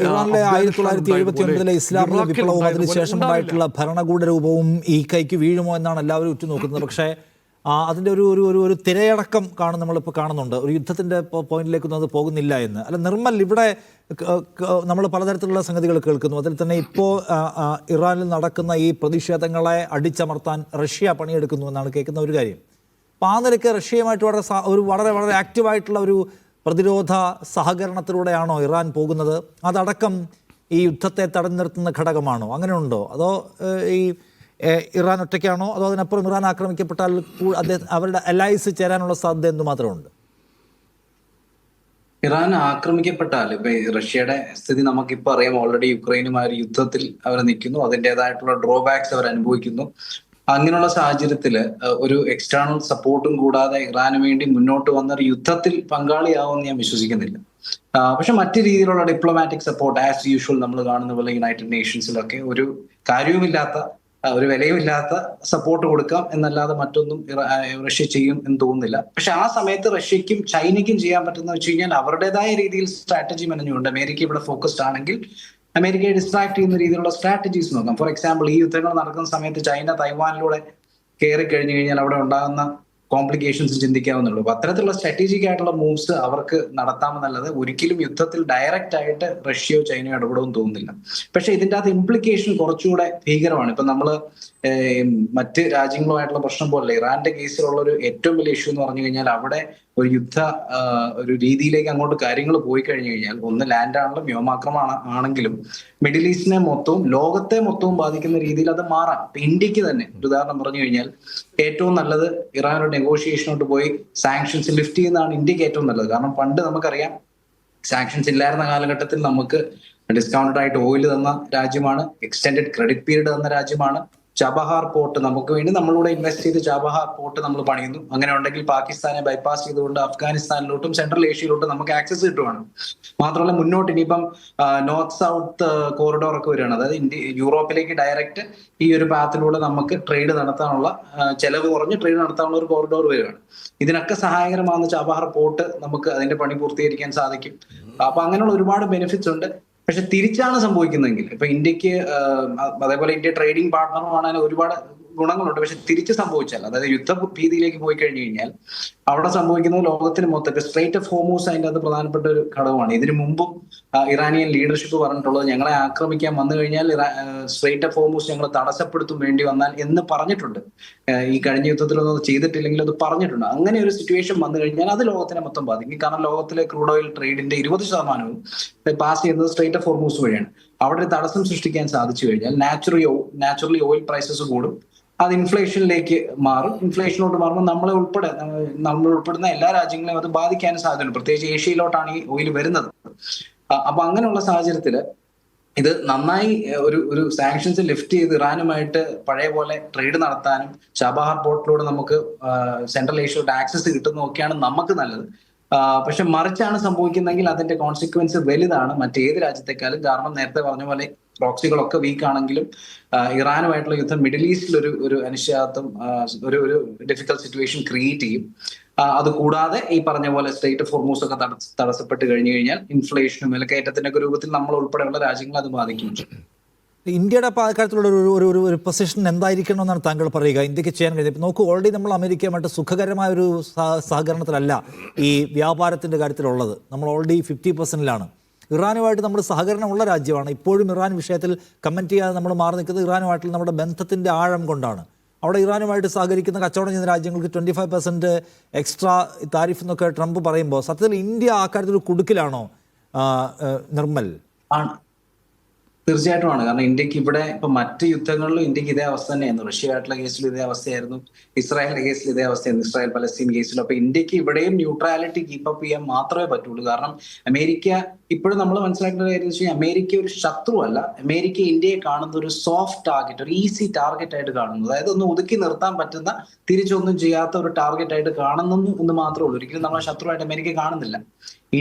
ഇറാനിലെ 1979 ഇസ്ലാമിക വിപ്ലവവും അതിനുശേഷമുണ്ടായിട്ടുള്ള ഭരണകൂട രൂപവും ഈ കൈക്ക് വീഴുമോ എന്നാണ് എല്ലാവരും ഉറ്റുനോക്കുന്നത്. പക്ഷേ അതിൻ്റെ ഒരു തിരയടക്കം നമ്മളിപ്പോൾ കാണുന്നുണ്ട്. ഒരു യുദ്ധത്തിൻ്റെ പോയിന്റിലേക്കൊന്നും അത് പോകുന്നില്ല എന്ന്. അല്ല നിർമ്മൽ, ഇവിടെ നമ്മൾ പലതരത്തിലുള്ള സംഗതികൾ കേൾക്കുന്നു. അതിൽ തന്നെ ഇപ്പോൾ ഇറാനിൽ നടക്കുന്ന ഈ പ്രതിഷേധങ്ങളെ അടിച്ചമർത്താൻ റഷ്യ പണിയെടുക്കുന്നു എന്നാണ് കേൾക്കുന്ന ഒരു കാര്യം. അപ്പോൾ ആ നിലയ്ക്ക് റഷ്യയുമായിട്ട് വളരെ വളരെ ആക്റ്റീവായിട്ടുള്ള ഒരു പ്രതിരോധ സഹകരണത്തിലൂടെയാണോ ഇറാൻ പോകുന്നത്? അതടക്കം ഈ യുദ്ധത്തെ തടഞ്ഞു നിർത്തുന്ന ഘടകമാണോ? അങ്ങനെ ഉണ്ടോ? അതോ ഈ ഇറാൻ ഒറ്റയ്ക്കാണോ? അതോ അതിനപ്പുറം ഇറാൻ ആക്രമിക്കപ്പെട്ടാൽ അവരുടെ അലൈസ് ചേരാനുള്ള സാധ്യത എന്തുമാത്രമുണ്ട്? ഇറാൻ ആക്രമിക്കപ്പെട്ടാൽ ഇപ്പൊ റഷ്യയുടെ സ്ഥിതി നമുക്കിപ്പോൾ അറിയാം. ഓൾറെഡി യുക്രൈനുമായ ഒരു യുദ്ധത്തിൽ അവർ നിൽക്കുന്നു. അതിൻ്റെതായിട്ടുള്ള ഡ്രോബാക്സ് അവർ അനുഭവിക്കുന്നു. അങ്ങനെയുള്ള സാഹചര്യത്തില് ഒരു എക്സ്റ്റേണൽ സപ്പോർട്ടും കൂടാതെ ഇറാന് വേണ്ടി മുന്നോട്ട് വന്ന ഒരു യുദ്ധത്തിൽ പങ്കാളിയാവുമെന്ന് ഞാൻ വിശ്വസിക്കുന്നില്ല. പക്ഷെ മറ്റു രീതിയിലുള്ള ഡിപ്ലോമാറ്റിക് സപ്പോർട്ട് ആസ് യൂഷ്വൽ നമ്മൾ കാണുന്ന പോലെ യുണൈറ്റഡ് നേഷൻസിലൊക്കെ ഒരു കാര്യവുമില്ലാത്ത, ഒരു വിലയുമില്ലാത്ത സപ്പോർട്ട് കൊടുക്കാം എന്നല്ലാതെ മറ്റൊന്നും റഷ്യ ചെയ്യും എന്ന് തോന്നുന്നില്ല. പക്ഷെ ആ സമയത്ത് റഷ്യക്കും ചൈനയ്ക്കും ചെയ്യാൻ പറ്റുന്ന വെച്ച് കഴിഞ്ഞാൽ അവരുടേതായ രീതിയിൽ സ്ട്രാറ്റജി മെനഞ്ഞുകൊണ്ട് അമേരിക്ക ഇവിടെ ഫോക്കസ്ഡ് ആണെങ്കിൽ അമേരിക്കയെ ഡിസ്ട്രാക്ട് ചെയ്യുന്ന രീതിയിലുള്ള സ്ട്രാറ്റജീസ് നോക്കാം. ഫോർ എക്സാമ്പിൾ, ഈ യുദ്ധങ്ങൾ നടക്കുന്ന സമയത്ത് ചൈന തൈവാനിലൂടെ കയറി കഴിഞ്ഞു കഴിഞ്ഞാൽ അവിടെ ഉണ്ടാകുന്ന കോംപ്ലിക്കേഷൻസ് ചിന്തിക്കാവുന്നുള്ളൂ. അപ്പൊ അത്തരത്തിലുള്ള സ്ട്രാറ്റജിക് ആയിട്ടുള്ള മൂവ്സ് അവർക്ക് നടത്താമെന്നല്ലാതെ ഒരിക്കലും യുദ്ധത്തിൽ ഡയറക്റ്റ് ആയിട്ട് റഷ്യയോ ചൈനയോ ഇടപെടുമെന്ന് തോന്നുന്നില്ല. പക്ഷെ ഇതിന്റെ അകത്ത് ഇംപ്ലിക്കേഷൻ കുറച്ചുകൂടെ ഭീകരമാണ്. ഇപ്പൊ നമ്മള് മറ്റ് രാജ്യങ്ങളുമായിട്ടുള്ള പ്രശ്നം പോലെ ഇറാന്റെ കേസിലുള്ള ഒരു ഏറ്റവും വലിയ ഇഷ്യൂ എന്ന് പറഞ്ഞു കഴിഞ്ഞാൽ അവിടെ ഒരു ഒരു രീതിയിലേക്ക് അങ്ങോട്ട് കാര്യങ്ങൾ പോയി കഴിഞ്ഞു കഴിഞ്ഞാൽ ഒന്ന് ലാൻഡ് ആണെങ്കിലും വ്യോമാക്രമണം ആണെങ്കിലും മിഡിൽ ഈസ്റ്റിനെ മൊത്തവും ലോകത്തെ മൊത്തവും ബാധിക്കുന്ന രീതിയിൽ അത് മാറാം. ഇപ്പൊ ഇന്ത്യക്ക് തന്നെ ഒരു ഉദാഹരണം പറഞ്ഞു കഴിഞ്ഞാൽ ഏറ്റവും നല്ലത് ഇറാനോട് നെഗോഷിയേഷനോട്ട് പോയി സാങ്ഷൻസ് ലിഫ്റ്റ് ചെയ്യുന്നതാണ് ഇന്ത്യക്ക് ഏറ്റവും നല്ലത്. കാരണം പണ്ട് നമുക്കറിയാം സാങ്ഷൻസ് ഇല്ലായിരുന്ന കാലഘട്ടത്തിൽ നമുക്ക് ഡിസ്കൗണ്ടഡ് ആയിട്ട് ഓയിൽ തന്ന രാജ്യമാണ്, എക്സ്റ്റെൻഡഡ് ക്രെഡിറ്റ് പീരീഡ് തന്ന രാജ്യമാണ്. ചബഹാർ പോർട്ട് നമുക്ക് വേണ്ടി നമ്മളിവിടെ ഇൻവെസ്റ്റ് ചെയ്ത് ചബഹാർ പോർട്ട് നമ്മൾ പണിയുന്നു. അങ്ങനെ ഉണ്ടെങ്കിൽ പാകിസ്ഥാനെ ബൈപ്പാസ് ചെയ്തുകൊണ്ട് അഫ്ഗാനിസ്ഥാനിലോട്ടും സെൻട്രൽ ഏഷ്യയിലോട്ടും നമുക്ക് ആക്സസ് കിട്ടുവാണ്. മാത്രമല്ല മുന്നോട്ട് ഇനിയിപ്പം നോർത്ത് സൗത്ത് കോറിഡോർ ഒക്കെ വരികയാണ്. അതായത് യൂറോപ്പിലേക്ക് ഡയറക്റ്റ് ഈ ഒരു പാത്തിലൂടെ നമുക്ക് ട്രേഡ് നടത്താനുള്ള ചെലവ് കുറഞ്ഞ് ട്രേഡ് നടത്താനുള്ള ഒരു കോറിഡോർ വരികയാണ്. ഇതിനൊക്കെ സഹായകരമാകുന്ന ചബഹാർ പോർട്ട് നമുക്ക് അതിന്റെ പണി പൂർത്തീകരിക്കാൻ സാധിക്കും. അപ്പൊ അങ്ങനെയുള്ള ഒരുപാട് ബെനിഫിറ്റ്സ് ഉണ്ട്. പക്ഷെ തിരിച്ചാണ് സംഭവിക്കുന്നതെങ്കിൽ ഇപ്പൊ ഇന്ത്യക്ക് അതേപോലെ ഇന്ത്യ ട്രേഡിംഗ് പാർട്ണറുമാണ്, ഒരുപാട് ഗുണങ്ങളുണ്ട്. പക്ഷെ തിരിച്ച് സംഭവിച്ചാൽ അതായത് യുദ്ധ ഭീതിയിലേക്ക് പോയി കഴിഞ്ഞു കഴിഞ്ഞാൽ അവിടെ സംഭവിക്കുന്നത് ലോകത്തിന് മൊത്തം ഇപ്പൊ സ്ട്രേറ്റ് ഓഫ് ഹോർമൂസ് അതിന്റെ അത് പ്രധാനപ്പെട്ട ഒരു ഘടകമാണ്. ഇതിനു മുമ്പും ഇറാനിയൻ ലീഡർഷിപ്പ് പറഞ്ഞിട്ടുള്ളത് ഞങ്ങളെ ആക്രമിക്കാൻ വന്നു കഴിഞ്ഞാൽ സ്ട്രേറ്റ് ഓഫ് ഹോർമൂസ് ഞങ്ങൾ തടസ്സപ്പെടുത്തും വേണ്ടി വന്നാൽ എന്ന് പറഞ്ഞിട്ടുണ്ട്. ഈ കഴിഞ്ഞ യുദ്ധത്തിലൊന്നും അത് ചെയ്തിട്ടില്ലെങ്കിൽ അത് പറഞ്ഞിട്ടുണ്ട്. അങ്ങനെ ഒരു സിറ്റുവേഷൻ വന്നു കഴിഞ്ഞാൽ അത് ലോകത്തിനെ മൊത്തം ബാധിക്കും. കാരണം ലോകത്തിലെ ക്രൂഡ് ഓയിൽ ട്രേഡിന്റെ 20% പാസ് ചെയ്യുന്നത് സ്ട്രേറ്റ് ഓഫ് ഹോർമൂസ് വഴിയാണ്. അവിടെ ഒരു തടസ്സം സൃഷ്ടിക്കാൻ സാധിച്ചു കഴിഞ്ഞാൽ നാച്ചുറലി ഓയിൽ പ്രൈസസ് കൂടും. അത് ഇൻഫ്ലേഷനിലേക്ക് മാറും. ഇൻഫ്ലേഷനിലോട്ട് മാറുമ്പോൾ നമ്മൾ ഉൾപ്പെടുന്ന എല്ലാ രാജ്യങ്ങളെയും അത് ബാധിക്കാനും സാധ്യതയുണ്ട്. പ്രത്യേകിച്ച് ഏഷ്യയിലോട്ടാണ് ഈ ഓയിൽ വരുന്നത്. അപ്പൊ അങ്ങനെയുള്ള സാഹചര്യത്തില് ഇത് നന്നായി ഒരു സാങ്ഷൻസ് ലിഫ്റ്റ് ചെയ്ത് ഇറാനുമായിട്ട് പഴയ പോലെ ട്രേഡ് നടത്താനും ചബഹാർ പോർട്ടിലൂടെ നമുക്ക് സെൻട്രൽ ഏഷ്യയിലോട്ട് ആക്സസ് കിട്ടുന്നതൊക്കെയാണ് നമുക്ക് നല്ലത്. പക്ഷെ മറിച്ചാണ് സംഭവിക്കുന്നതെങ്കിൽ അതിന്റെ കോൺസിക്വൻസ് വലുതാണ് മറ്റേത് രാജ്യത്തെക്കാളും. കാരണം നേരത്തെ പറഞ്ഞ പോലെ പ്രോക്സികളൊക്കെ വീക്ക് ആണെങ്കിലും ഇറാനുമായിട്ടുള്ള യുദ്ധം മിഡിൽ ഈസ്റ്റിൽ ഒരു അനിശ്ചിതത്വം ഒരു ഡിഫിക്കൽട്ട് സിറ്റുവേഷൻ ക്രിയേറ്റ് ചെയ്യും. അത് കൂടാതെ ഈ പറഞ്ഞ പോലെ സ്ട്രേറ്റ് ഓഫ് ഹോർമൂസ് ഒക്കെ തടസ്സപ്പെട്ട് കഴിഞ്ഞു കഴിഞ്ഞാൽ ഇൻഫ്ലേഷനും വിലക്കയറ്റത്തിന്റെ ഒക്കെ രൂപത്തിൽ നമ്മൾ ഉൾപ്പെടെയുള്ള രാജ്യങ്ങൾ അത് ബാധിക്കുന്നുണ്ട്. ഇന്ത്യയുടെ കാര്യത്തിലുള്ള ഒരു പൊസിഷൻ എന്തായിരിക്കണം എന്നാണ് താങ്കൾ പറയുക? ഇന്ത്യക്ക് ചെയ്യാൻ കഴിയും. നോക്കൂ, ഓൾറെഡി നമ്മൾ അമേരിക്കയുമായിട്ട് സുഖകരമായ ഒരു സഹകരണത്തിലല്ല ഈ വ്യാപാരത്തിന്റെ കാര്യത്തിലുള്ളത്. നമ്മൾ ഓൾറെഡി 50%-ലാണ്. ഇറാനുമായിട്ട് നമ്മൾ സഹകരണമുള്ള രാജ്യമാണ്. ഇപ്പോഴും ഇറാൻ വിഷയത്തിൽ കമൻറ്റ് ചെയ്യാതെ നമ്മൾ മാറി നിൽക്കുന്നത് ഇറാനുമായിട്ടുള്ള നമ്മുടെ ബന്ധത്തിൻ്റെ ആഴം കൊണ്ടാണ്. അവിടെ ഇറാനുമായിട്ട് സഹകരിക്കുന്ന കച്ചവടം ചെയ്യുന്ന രാജ്യങ്ങൾക്ക് 25% എക്സ്ട്രാ താരിഫ് എന്നൊക്കെ ട്രംപ് പറയുമ്പോൾ സത്യത്തിൽ ഇന്ത്യ ആ കാര്യത്തിൽ ഒരു കുടുക്കിലാണോ നിർമ്മൽ? തീർച്ചയായിട്ടുമാണ്. കാരണം ഇന്ത്യക്ക് ഇവിടെ ഇപ്പൊ മറ്റ് യുദ്ധങ്ങളിലും ഇന്ത്യക്ക് ഇതേ അവസ്ഥ തന്നെയായിരുന്നു. റഷ്യയായിട്ടുള്ള കേസിൽ ഇതേ അവസ്ഥയായിരുന്നു, ഇസ്രായേലിന്റെ കേസിൽ ഇതേ അവസ്ഥയായിരുന്നു, ഇസ്രായേൽ പലസ്തീൻ കേസിലും. അപ്പൊ ഇന്ത്യക്ക് ഇവിടെയും ന്യൂട്രാലിറ്റി കീപ്പപ്പ് ചെയ്യാൻ മാത്രമേ പറ്റുള്ളൂ. കാരണം അമേരിക്ക ഇപ്പോഴും നമ്മൾ മനസ്സിലാക്കേണ്ട കാര്യം എന്ന് വെച്ച് കഴിഞ്ഞാൽ അമേരിക്ക ഒരു ശത്രുവല്ല. അമേരിക്ക ഇന്ത്യയെ കാണുന്ന ഒരു സോഫ്റ്റ് ടാർഗറ്റ്, ഒരു ഈസി ടാർഗറ്റ് ആയിട്ട് കാണുന്നു. അതായത് ഒന്ന് ഒതുക്കി നിർത്താൻ പറ്റുന്ന, തിരിച്ചൊന്നും ചെയ്യാത്ത ഒരു ടാർഗറ്റ് ആയിട്ട് കാണുന്നു എന്ന് മാത്രമേ ഉള്ളൂ. ഒരിക്കലും നമ്മളെ ശത്രുവായിട്ട് അമേരിക്ക കാണുന്നില്ല.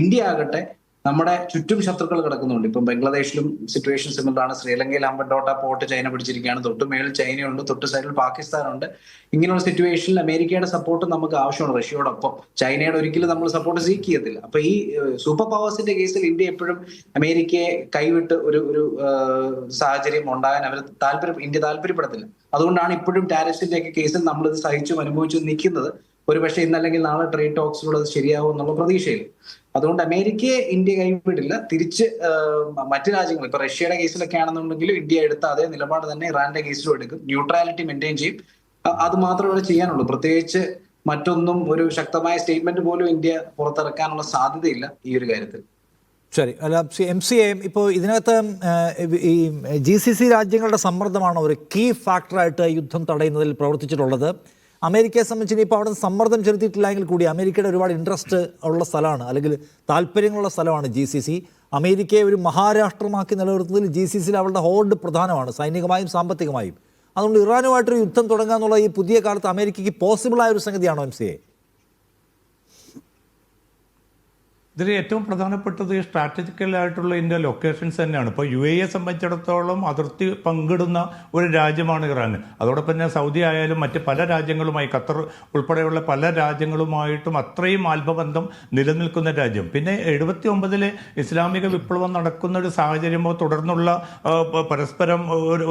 ഇന്ത്യ ആകട്ടെ നമ്മുടെ ചുറ്റും ശത്രുക്കൾ കിടക്കുന്നുണ്ട്. ഇപ്പം ബംഗ്ലാദേശിലും സിറ്റുവേഷൻ സിമിലറാണ്. ശ്രീലങ്കയിൽ അമ്പൻടോട്ട പോർട്ട് ചൈന പിടിച്ചിരിക്കുകയാണ്. തൊട്ട് മേളിൽ ചൈനയുണ്ട്, തൊട്ട് സൈഡിൽ പാകിസ്ഥാനുണ്ട്. ഇങ്ങനെയുള്ള സിറ്റുവേഷനിൽ അമേരിക്കയുടെ സപ്പോർട്ട് നമുക്ക് ആവശ്യമാണ് റഷ്യയോടൊപ്പം. ചൈനയുടെ ഒരിക്കലും നമ്മൾ സപ്പോർട്ട് സീക്ക് ചെയ്യത്തില്ല. അപ്പൊ ഈ സൂപ്പർ പവേഴ്സിന്റെ കേസിൽ ഇന്ത്യ എപ്പോഴും അമേരിക്കയെ കൈവിട്ട് ഒരു സാഹചര്യം ഉണ്ടാകാൻ ഇന്ത്യ താല്പര്യപ്പെടത്തില്ല. അതുകൊണ്ടാണ് ഇപ്പോഴും ടാരിഫ്സിന്റെ ഒക്കെ കേസിൽ നമ്മളിത് സഹിച്ചും അനുഭവിച്ചും നിൽക്കുന്നത്. ഒരുപക്ഷെ ഇന്നല്ലെങ്കിൽ നാളെ ട്രേഡ് ടോക്സിലൂടെ അത് ശരിയാവും എന്നുള്ള പ്രതീക്ഷയിൽ. അതുകൊണ്ട് അമേരിക്കയെ ഇന്ത്യ കൈവിടില്ല. തിരിച്ച് മറ്റു രാജ്യങ്ങൾ, ഇപ്പൊ റഷ്യയുടെ കേസിലൊക്കെ ആണെന്നുണ്ടെങ്കിലും ഇന്ത്യ എടുത്ത അതേ നിലപാട് തന്നെ ഇറാന്റെ കേസിലും എടുക്കും. ന്യൂട്രാലിറ്റി മെയിൻറ്റെയിൻ ചെയ്യും. അത് മാത്രമേ ഇവിടെ ചെയ്യാനുള്ളൂ. പ്രത്യേകിച്ച് മറ്റൊന്നും ഒരു ശക്തമായ സ്റ്റേറ്റ്മെന്റ് പോലും ഇന്ത്യ പുറത്തിറക്കാനുള്ള സാധ്യതയില്ല ഈ ഒരു കാര്യത്തിൽ. ശരി. അല്ല, MCA ഇപ്പോൾ ഇതിനകത്ത് ഈ GCC രാജ്യങ്ങളുടെ സമ്മർദ്ദമാണോ ഒരു കീ ഫാക്ടറായിട്ട് യുദ്ധം തടയുന്നതിൽ പ്രവർത്തിച്ചിട്ടുള്ളത്? അമേരിക്കയെ സംബന്ധിച്ച് ഇപ്പോൾ അവിടെ സമ്മർദ്ദം ചെലുത്തിയിട്ടില്ലെങ്കിൽ കൂടി അമേരിക്കയുടെ ഒരുപാട് ഇൻട്രസ്റ്റ് ഉള്ള സ്ഥലമാണ്, അല്ലെങ്കിൽ താല്പര്യങ്ങളുള്ള സ്ഥലമാണ് GCC. അമേരിക്കയെ ഒരു മഹാരാഷ്ട്രമാക്കി നിലനിർത്തുന്നതിൽ GCCയിൽ അവരുടെ ഹോൾഡ് പ്രധാനമാണ്, സൈനികമായും സാമ്പത്തികമായും. അതുകൊണ്ട് ഇറാനുമായിട്ടൊരു യുദ്ധം തുടങ്ങുക എന്നുള്ള ഈ പുതിയ കാലത്ത് അമേരിക്കയ്ക്ക് പോസിബിളായ ഒരു സംഗതിയാണോ MCA? ഇതിൽ ഏറ്റവും പ്രധാനപ്പെട്ടത് സ്ട്രാറ്റജിക്കലായിട്ടുള്ള ഇതിൻ്റെ ലൊക്കേഷൻസ് തന്നെയാണ്. ഇപ്പോൾ UAE സംബന്ധിച്ചിടത്തോളം അതിർത്തി പങ്കിടുന്ന ഒരു രാജ്യമാണ് ഇറാൻ. അതോടൊപ്പം തന്നെ സൗദി ആയാലും മറ്റ് പല രാജ്യങ്ങളുമായി, ഖത്തർ ഉൾപ്പെടെയുള്ള പല രാജ്യങ്ങളുമായിട്ടും അത്രയും ആത്മബന്ധം നിലനിൽക്കുന്ന രാജ്യം. പിന്നെ 79-ലെ ഇസ്ലാമിക വിപ്ലവം നടക്കുന്ന ഒരു സാഹചര്യമോ തുടർന്നുള്ള പരസ്പരം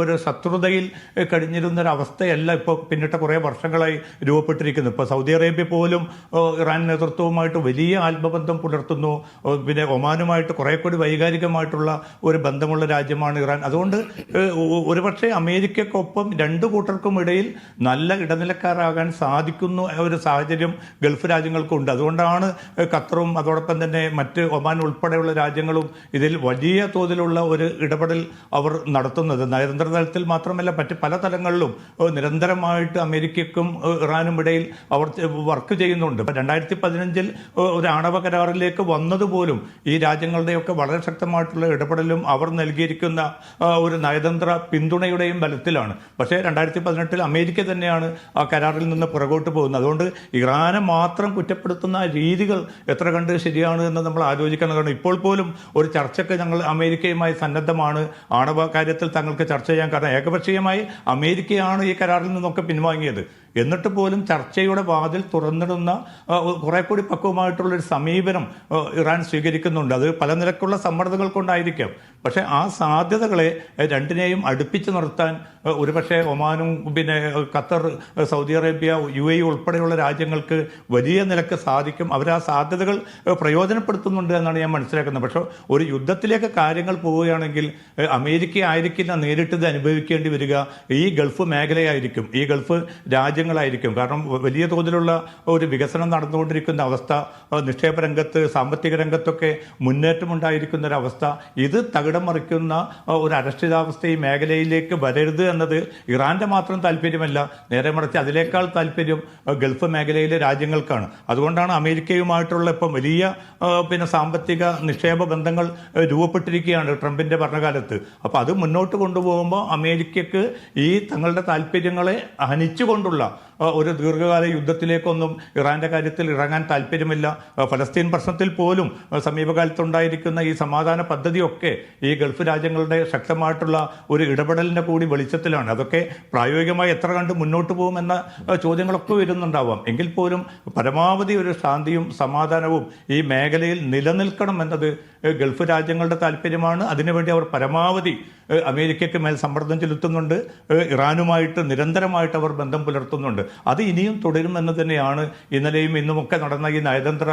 ഒരു ശത്രുതയിൽ കഴിഞ്ഞിരുന്ന ഒരു അവസ്ഥയല്ല ഇപ്പോൾ പിന്നിട്ട കുറേ വർഷങ്ങളായി രൂപപ്പെട്ടിരിക്കുന്നത്. ഇപ്പോൾ സൗദി അറേബ്യ പോലും ഇറാൻ നേതൃത്വവുമായിട്ട് വലിയ ആത്മബന്ധം പുലർത്തുന്നു. പിന്നെ ഒമാനുമായിട്ട് കുറെ കൂടി വൈകാരികമായിട്ടുള്ള ഒരു ബന്ധമുള്ള രാജ്യമാണ് ഇറാൻ. അതുകൊണ്ട് ഒരുപക്ഷെ അമേരിക്കക്കൊപ്പം രണ്ടു കൂട്ടർക്കും ഇടയിൽ നല്ല ഇടനിലക്കാരാകാൻ സാധിക്കുന്ന ഒരു സാഹചര്യം ഗൾഫ് രാജ്യങ്ങൾക്കുണ്ട്. അതുകൊണ്ടാണ് ഖത്തറും അതോടൊപ്പം തന്നെ മറ്റ് ഒമാൻ ഉൾപ്പെടെയുള്ള രാജ്യങ്ങളും ഇതിൽ വലിയ തോതിലുള്ള ഒരു ഇടപെടൽ അവർ നടത്തുന്നത്. നയതന്ത്ര തലത്തിൽ മാത്രമല്ല മറ്റ് പല തലങ്ങളിലും നിരന്തരമായിട്ട് അമേരിക്കയ്ക്കും ഇറാനും ഇടയിൽ അവർ വർക്ക് ചെയ്യുന്നുണ്ട്. 2015 ഒരു ആണവ കരാറിലേക്ക് വന്നതുപോലും ഈ രാജ്യങ്ങളുടെയൊക്കെ വളരെ ശക്തമായിട്ടുള്ള ഇടപെടലും അവർ നൽകിയിരിക്കുന്ന ഒരു നയതന്ത്ര പിന്തുണയുടെയും ബലത്തിലാണ്. പക്ഷേ 2018 അമേരിക്ക തന്നെയാണ് ആ കരാറിൽ നിന്ന് പുറകോട്ട് പോകുന്നത്. അതുകൊണ്ട് ഇറാനെ മാത്രം കുറ്റപ്പെടുത്തുന്ന രീതികൾ എത്ര കണ്ട് ശരിയാണ് എന്ന് നമ്മൾ ആലോചിക്കണം. കാരണം ഇപ്പോൾ പോലും ഒരു ചർച്ചയ്ക്ക് ഞങ്ങൾ അമേരിക്കയുമായി സന്നദ്ധമാണ്, ആണവ കാര്യത്തിൽ തങ്ങൾക്ക് ചർച്ച ചെയ്യാൻ. കാരണം ഏകപക്ഷീയമായി അമേരിക്കയാണ് ഈ കരാറിൽ നിന്നൊക്കെ പിൻവാങ്ങിയത്. എന്നിട്ട് പോലും ചർച്ചയുടെ വാതിൽ തുറന്നിടുന്ന കുറെ കൂടി പക്വമായിട്ടുള്ളൊരു സമീപനം ഇറാൻ സ്വീകരിക്കുന്നുണ്ട്. അത് പല നിലക്കുള്ള സമ്മർദ്ദങ്ങൾ കൊണ്ടായിരിക്കാം. പക്ഷേ ആ സാധ്യതകളെ രണ്ടിനെയും അടുപ്പിച്ച് നിർത്താൻ ഒരുപക്ഷെ ഒമാനും പിന്നെ ഖത്തർ, സൗദി അറേബ്യ, UAE ഉൾപ്പെടെയുള്ള രാജ്യങ്ങൾക്ക് വലിയ നിലക്ക് സാധിക്കും. അവർ ആ സാധ്യതകൾ പ്രയോജനപ്പെടുത്തുന്നുണ്ട് എന്നാണ് ഞാൻ മനസ്സിലാക്കുന്നത്. പക്ഷേ ഒരു യുദ്ധത്തിലേക്ക് കാര്യങ്ങൾ പോവുകയാണെങ്കിൽ അമേരിക്ക ആയിരിക്കില്ല നേരിട്ട് ഇത് അനുഭവിക്കേണ്ടി വരിക, ഈ ഗൾഫ് മേഖലയായിരിക്കും, ഈ ഗൾഫ് രാജ്യങ്ങളായിരിക്കും. കാരണം വലിയ തോതിലുള്ള ഒരു വികസനം നടന്നുകൊണ്ടിരിക്കുന്ന അവസ്ഥ, നിക്ഷേപ രംഗത്ത്, സാമ്പത്തിക രംഗത്തൊക്കെ മുന്നേറ്റമുണ്ടായിരിക്കുന്ന ഒരവസ്ഥ, ഇത് തകിടം മറിക്കുന്ന ഒരു അരക്ഷിതാവസ്ഥ ഈ മേഖലയിലേക്ക് വരരുത് എന്നത് ഇറാന്റെ മാത്രം താല്പര്യമല്ല, നേരെ മറിച്ച് അതിനേക്കാൾ താല്പര്യം ഗൾഫ് മേഖലയിലെ രാജ്യങ്ങൾക്കാണ്. അതുകൊണ്ടാണ് അമേരിക്കയുമായിട്ടുള്ള ഇപ്പം വലിയ സാമ്പത്തിക നിക്ഷേപ ബന്ധങ്ങൾ രൂപപ്പെട്ടിരിക്കുകയാണ് ട്രംപിന്റെ ഭരണകാലത്ത്. അപ്പോൾ അത് മുന്നോട്ട് കൊണ്ടുപോകുമ്പോൾ അമേരിക്കക്ക് ഈ തങ്ങളുടെ താല്പര്യങ്ങളെ ഹനിച്ചുകൊണ്ടുള്ള ഒരു ദീർഘകാല യുദ്ധത്തിലേക്കൊന്നും ഇറാന്റെ കാര്യത്തിൽ ഇറങ്ങാൻ താല്പര്യമില്ല. ഫലസ്തീൻ പ്രശ്നത്തിൽ പോലും സമീപകാലത്തുണ്ടായിരിക്കുന്ന ഈ സമാധാന പദ്ധതിയൊക്കെ ഈ ഗൾഫ് രാജ്യങ്ങളുടെ ശക്തമായിട്ടുള്ള ഒരു ഇടപെടലിന്റെ കൂടി വെളിച്ചത്തിലാണ്. അതൊക്കെ പ്രായോഗികമായി എത്ര കണ്ട് മുന്നോട്ട് പോകുമെന്ന ചോദ്യങ്ങളൊക്കെ വരുന്നുണ്ടാവാം. എങ്കിൽ പോലും പരമാവധി ഒരു ശാന്തിയും സമാധാനവും ഈ മേഖലയിൽ നിലനിൽക്കണം എന്നത് ഗൾഫ് രാജ്യങ്ങളുടെ താല്പര്യമാണ്. അതിനുവേണ്ടി അവർ പരമാവധി അമേരിക്കയ്ക്ക് മേൽ സമ്മർദ്ദം ചെലുത്തുന്നുണ്ട്. ഇറാനുമായിട്ട് നിരന്തരമായിട്ട് അവർ ബന്ധം പുലർത്തുന്നുണ്ട്. അത് ഇനിയും തുടരുമെന്ന് തന്നെയാണ് ഇന്നലെയും ഇന്നുമൊക്കെ നടന്ന ഈ നയതന്ത്ര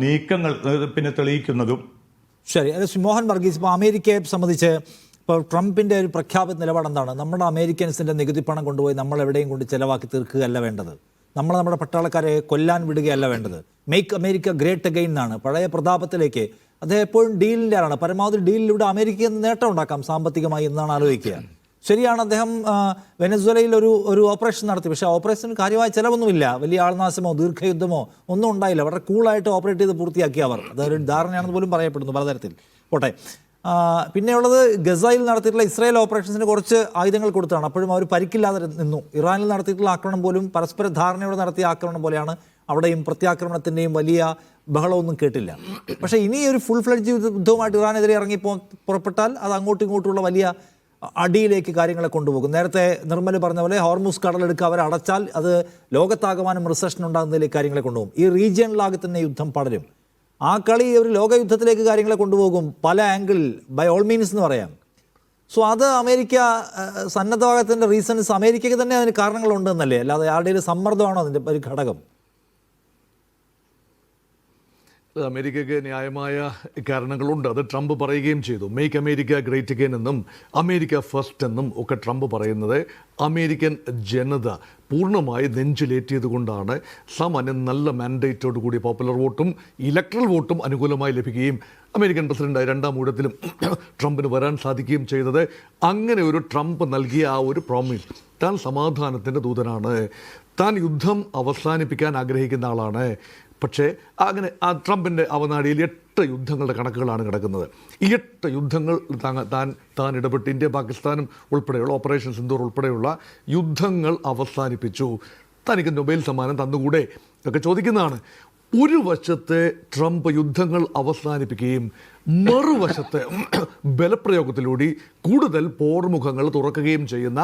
നീക്കങ്ങൾ പിന്നെ തെളിയിക്കുന്നതും. ശരി, മോഹൻ വർഗീസ്, ഇപ്പോൾ അമേരിക്കയെ സംബന്ധിച്ച് ഇപ്പോൾ ട്രംപിൻ്റെ ഒരു പ്രഖ്യാപിത നിലപാട് എന്താണ്? നമ്മുടെ അമേരിക്കൻസിൻ്റെ നികുതി പണം കൊണ്ടുപോയി നമ്മൾ എവിടെയും കൊണ്ട് ചിലവാക്കി തീർക്കുകയല്ല വേണ്ടത്, നമ്മുടെ പട്ടാളക്കാരെ കൊല്ലാൻ വിടുകയല്ല വേണ്ടത്, മേക്ക് അമേരിക്ക ഗ്രേറ്റ് അഗെയിൻ എന്നാണ്, പഴയ പ്രതാപത്തിലേക്ക്. അദ്ദേഹം എപ്പോഴും ഡീലിൻ്റെ ആളാണ്. പരമാവധി ഡീലിലൂടെ അമേരിക്കയിൽ നിന്ന് നേട്ടം ഉണ്ടാക്കാം സാമ്പത്തികമായി എന്നാണ് ആലോചിക്കുക. ശരിയാണ്, അദ്ദേഹം വെനസ്വേലയിൽ ഒരു ഓപ്പറേഷൻ നടത്തി. പക്ഷേ ഓപ്പറേഷന് കാര്യമായ ചിലവൊന്നുമില്ല, വലിയ ആൾനാശമോ ദീർഘയുദ്ധമോ ഒന്നും ഉണ്ടായില്ല. വളരെ കൂളായിട്ട് ഓപ്പറേറ്റ് ചെയ്ത് പൂർത്തിയാക്കി അവർ. അതൊരു ധാരണയാണെന്ന് പോലും പറയപ്പെടുന്നു പലതരത്തിൽ. പോട്ടെ, പിന്നെയുള്ളത് ഗസയിൽ നടത്തിയിട്ടുള്ള ഇസ്രായേൽ ഓപ്പറേഷൻസിന് കുറച്ച് ആയുധങ്ങൾ കൊടുത്താണ്. അപ്പോഴും അവർ പരിക്കില്ലാതെ നിന്നു. ഇറാനിൽ നടത്തിയിട്ടുള്ള ആക്രമണം പോലും പരസ്പര ധാരണയോടെ നടത്തിയ ആക്രമണം പോലെയാണ്. അവിടെയും പ്രത്യാക്രമണത്തിൻ്റെയും വലിയ ബഹളമൊന്നും കേട്ടില്ല. പക്ഷേ ഇനി ഒരു ഫുൾ ഫ്ലെഡ്ജ് യുദ്ധവുമായിട്ട് ഇറാനെതിരെ ഇറങ്ങി പുറപ്പെട്ടാൽ അത് അങ്ങോട്ടും ഇങ്ങോട്ടുള്ള വലിയ അടിയിലേക്ക് കാര്യങ്ങളെ കൊണ്ടുപോകും. നേരത്തെ നിർമ്മൽ പറഞ്ഞ പോലെ ഹോർമുസ് കടലെടുക്കുക അവർ അടച്ചാൽ അത് ലോകത്താകമാനം റിസഷൻ ഉണ്ടാകുന്നതിലേക്ക് കാര്യങ്ങളെ കൊണ്ടുപോകും. ഈ റീജിയണിലാകെ തന്നെ യുദ്ധം പടരും. ആ കളി ഒരു ലോകയുദ്ധത്തിലേക്ക് കാര്യങ്ങളെ കൊണ്ടുപോകും, പല ആംഗിളിൽ, ബൈ ഓൾ മീൻസ് എന്ന് പറയാം. സോ അത് അമേരിക്ക സന്നദ്ധഭാഗത്തിൻ്റെ റീസൺസ് അമേരിക്കയ്ക്ക് തന്നെ അതിന് കാരണങ്ങളുണ്ടെന്നല്ലേ, അല്ലാതെ ആരുടെയും സമ്മർദ്ദമാണോ അതിൻ്റെ ഒരു ഘടകം? അമേരിക്കയ്ക്ക് ന്യായമായ കാരണങ്ങളുണ്ട്. അത് ട്രംപ് പറയുകയും ചെയ്തു. മേക്ക് അമേരിക്ക ഗ്രേറ്റ് അഗെയിൻ എന്നും അമേരിക്ക ഫസ്റ്റ് എന്നും ഒക്കെ ട്രംപ് പറയുന്നത് അമേരിക്കൻ ജനത പൂർണ്ണമായി നെഞ്ചിലേറ്റിയത് കൊണ്ടാണ് സാമാന്യം നല്ല മാൻഡേറ്റോട് കൂടി പോപ്പുലർ വോട്ടും ഇലക്ട്രൽ വോട്ടും അനുകൂലമായി ലഭിക്കുകയും അമേരിക്കൻ പ്രസിഡന്റായി രണ്ടാം ഊഴത്തിലും ട്രംപിന് വരാൻ സാധിക്കുകയും ചെയ്തത്. അങ്ങനെ ഒരു ട്രംപ് നൽകിയ ആ ഒരു പ്രോമിസ്, താൻ സമാധാനത്തിൻ്റെ ദൂതനാണ്, താൻ യുദ്ധം അവസാനിപ്പിക്കാൻ ആഗ്രഹിക്കുന്ന ആളാണ്. പക്ഷേ അങ്ങനെ ആ ട്രംപിൻ്റെ അവനാടിയിൽ 8 യുദ്ധങ്ങളുടെ കണക്കുകളാണ് കിടക്കുന്നത്. ഈ 8 യുദ്ധങ്ങൾ താൻ ഇടപെട്ട് ഇന്ത്യ പാകിസ്ഥാനും ഉൾപ്പെടെയുള്ള ഓപ്പറേഷൻ സിന്ദൂർ ഉൾപ്പെടെയുള്ള യുദ്ധങ്ങൾ അവസാനിപ്പിച്ചു. തനിക്ക് നൊബേൽ സമ്മാനം തന്നുകൂടെ ഒക്കെ ചോദിക്കുന്നതാണ്. ഒരു വശത്തെ ട്രംപ് യുദ്ധങ്ങൾ അവസാനിപ്പിക്കുകയും മറുവശത്തെ ബലപ്രയോഗത്തിലൂടെ കൂടുതൽ പോർമുഖങ്ങൾ തുറക്കുകയും ചെയ്യുന്ന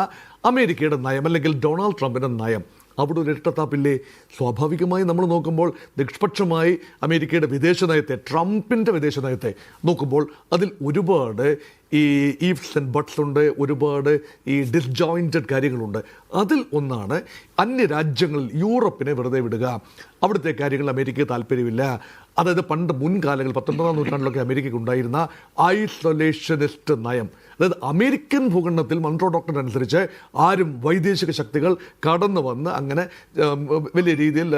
അമേരിക്കയുടെ നയം, അല്ലെങ്കിൽ ഡൊണാൾഡ് ട്രംപിന്റെ നയം, അവിടെ ഒരു ഇരട്ടത്താപ്പില്ലേ? സ്വാഭാവികമായി നമ്മൾ നോക്കുമ്പോൾ നിഷ്പക്ഷമായി അമേരിക്കയുടെ വിദേശ നയത്തെ, ട്രംപിൻ്റെ വിദേശ നയത്തെ നോക്കുമ്പോൾ അതിൽ ഒരുപാട് ഈ ഈഫ്സ് ആൻഡ് ബട്ട്സ് ഉണ്ട്, ഒരുപാട് ഈ ഡിസ്ജോയിൻറ്റഡ് കാര്യങ്ങളുണ്ട്. അതിൽ ഒന്നാണ് അന്യരാജ്യങ്ങളിൽ യൂറോപ്പിനെ വെറുതെ വിടുക. അവിടുത്തെ കാര്യങ്ങൾ അമേരിക്കയ്ക്ക് താല്പര്യമില്ല. അതായത് പണ്ട് മുൻകാലങ്ങളിൽ 19-ാം നൂറ്റാണ്ടിലൊക്കെ അമേരിക്കയ്ക്ക് ഉണ്ടായിരുന്ന ഐസൊലേഷനിസ്റ്റ് നയം. അതായത് അമേരിക്കൻ ഭൂഖണ്ഡത്തിൽ മൺട്രോ ഡോക്ടർ അനുസരിച്ച് ആരും വൈദേശിക ശക്തികൾ കടന്നു വന്ന് അങ്ങനെ വലിയ രീതിയിൽ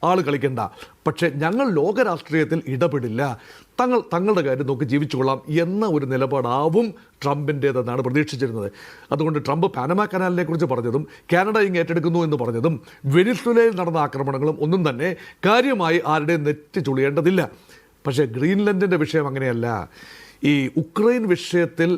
ആൾ കളിക്കണ്ട, പക്ഷേ ഞങ്ങൾ ലോകരാഷ്ട്രീയത്തിൽ ഇടപെടില്ല, തങ്ങളുടെ കാര്യം നോക്കി ജീവിച്ചുകൊള്ളാം എന്ന ഒരു നിലപാടാവും ട്രംപിൻ്റേതെന്നാണ് പ്രതീക്ഷിച്ചിരുന്നത്. അതുകൊണ്ട് ട്രംപ് പാനമ കനാലിനെ കുറിച്ച് പറഞ്ഞതും കാനഡ ഇങ്ങ് ഏറ്റെടുക്കുന്നു എന്ന് പറഞ്ഞതും വെനിസ്വേലയിൽ നടന്ന ആക്രമണങ്ങളും ഒന്നും തന്നെ കാര്യമായി ആരുടെയും നെറ്റ് ചുളിയേണ്ടതില്ല. പക്ഷേ ഗ്രീൻലൻഡിൻ്റെ വിഷയം അങ്ങനെയല്ല. ഈ ഉക്രൈൻ വിഷയത്തിൽ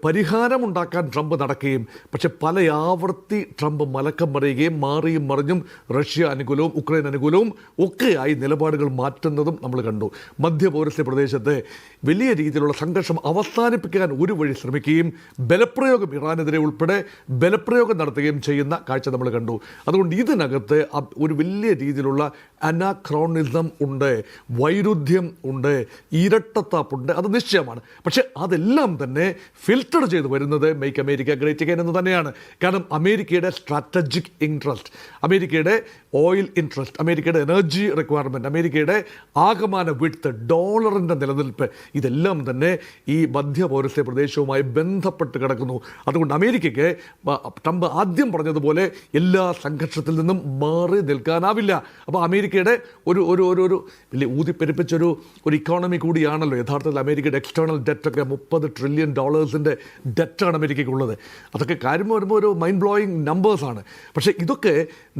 പരിഹാരമുണ്ടാക്കാൻ ട്രംപ് നടക്കുകയും പക്ഷെ പല ആവർത്തി ട്രംപ് മലക്കം പറയുകയും മാറിയും മറിഞ്ഞും റഷ്യ അനുകൂലവും ഉക്രൈൻ അനുകൂലവും ഒക്കെയായി നിലപാടുകൾ മാറ്റുന്നതും നമ്മൾ കണ്ടു. മധ്യപൗരസ്ത്യ പ്രദേശത്തെ വലിയ രീതിയിലുള്ള സംഘർഷം അവസാനിപ്പിക്കാൻ ഒരു വഴി ശ്രമിക്കുകയും ബലപ്രയോഗം, ഇറാനെതിരെ ഉൾപ്പെടെ ബലപ്രയോഗം നടത്തുകയും ചെയ്യുന്ന കാഴ്ച നമ്മൾ കണ്ടു. അതുകൊണ്ട് ഇതിനകത്ത് ഒരു വലിയ രീതിയിലുള്ള അനാക്രോണിസം ഉണ്ട്, വൈരുദ്ധ്യം ഉണ്ട്, ഇരട്ടത്താപ്പുണ്ട്, അത് നിശ്ചയമാണ്. പക്ഷെ അതെല്ലാം തന്നെ ഫിൽട്ടർ ചെയ്ത് വരുന്നത് മേക്ക് അമേരിക്ക ഗ്രേറ്റ് അഗൈൻ എന്ന് തന്നെയാണ്. കാരണം അമേരിക്കയുടെ സ്ട്രാറ്റജിക് ഇൻട്രസ്റ്റ്, അമേരിക്കയുടെ ഓയിൽ ഇൻട്രസ്റ്റ്, അമേരിക്കയുടെ എനർജി റിക്വയർമെൻറ്റ്, അമേരിക്കയുടെ ആകമാന വിഡ്ത്ത്, ഡോളറിൻ്റെ നിലനിൽപ്പ്, ഇതെല്ലാം തന്നെ ഈ മധ്യപൗരസ്ത്യ പ്രദേശവുമായി ബന്ധപ്പെട്ട് കിടക്കുന്നു. അതുകൊണ്ട് അമേരിക്കയ്ക്ക് ട്രംപ് ആദ്യം പറഞ്ഞതുപോലെ എല്ലാ സംഘർഷത്തിൽ നിന്നും മാറി നിൽക്കാനാവില്ല. അപ്പോൾ അമേരിക്കയുടെ ഒരു ഒരു ഒരു ഒരു വലിയ ഊതിപ്പെരുപ്പിച്ചൊരു ഇക്കോണമി കൂടിയാണല്ലോ യഥാർത്ഥത്തിൽ അമേരിക്കയുടെ എക്സ്റ്റേണൽ ഡെറ്റൊക്കെ. $30 ട്രില്യൺ ഡെറ്റാണ് അമേരിക്കയ്ക്കുള്ളത്. അതൊക്കെ കാര്യം വരുമ്പോൾ ഒരു മൈൻഡ് ബ്ലോയിങ് നമ്പേഴ്സാണ്. പക്ഷേ ഇതൊക്കെ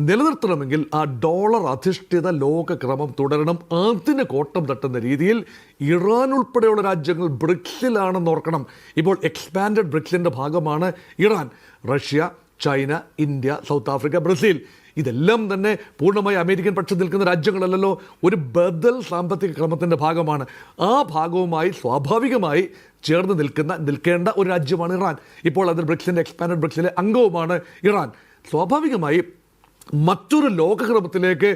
നിലനിർത്തണമെങ്കിൽ ആ ഡോളർ അധിഷ്ഠിത ലോകക്രമം തുടരണം. അതിന് കോട്ടം തട്ടുന്ന രീതിയിൽ ഇറാൻ ഉൾപ്പെടെയുള്ള രാജ്യങ്ങൾ ബ്രിക്സിലാണെന്ന് ഓർക്കണം. ഇപ്പോൾ എക്സ്പാൻഡഡ് ബ്രിക്സിൻ്റെ ഭാഗമാണ് Iran, Russia, China, India, south Africa, Brazil. ഇതെല്ലാം തന്നെ പൂർണ്ണമായി അമേരിക്കൻ പക്ഷം നിൽക്കുന്ന രാജ്യങ്ങളല്ലല്ലോ, ഒരു ബദൽ സാമ്പത്തിക ക്രമത്തിൻ്റെ ഭാഗമാണ്. ആ ഭാഗവുമായി സ്വാഭാവികമായി ചേർന്ന് നിൽക്കേണ്ട ഒരു രാജ്യമാണ് ഇറാൻ. ഇപ്പോൾ അതിൽ ബ്രിക്സിൻ്റെ എക്സ്പാൻഡഡ് ബ്രിക്സിലെ അംഗവുമാണ് ഇറാൻ. സ്വാഭാവികമായി മറ്റൊരു ലോകക്രമത്തിലേക്ക്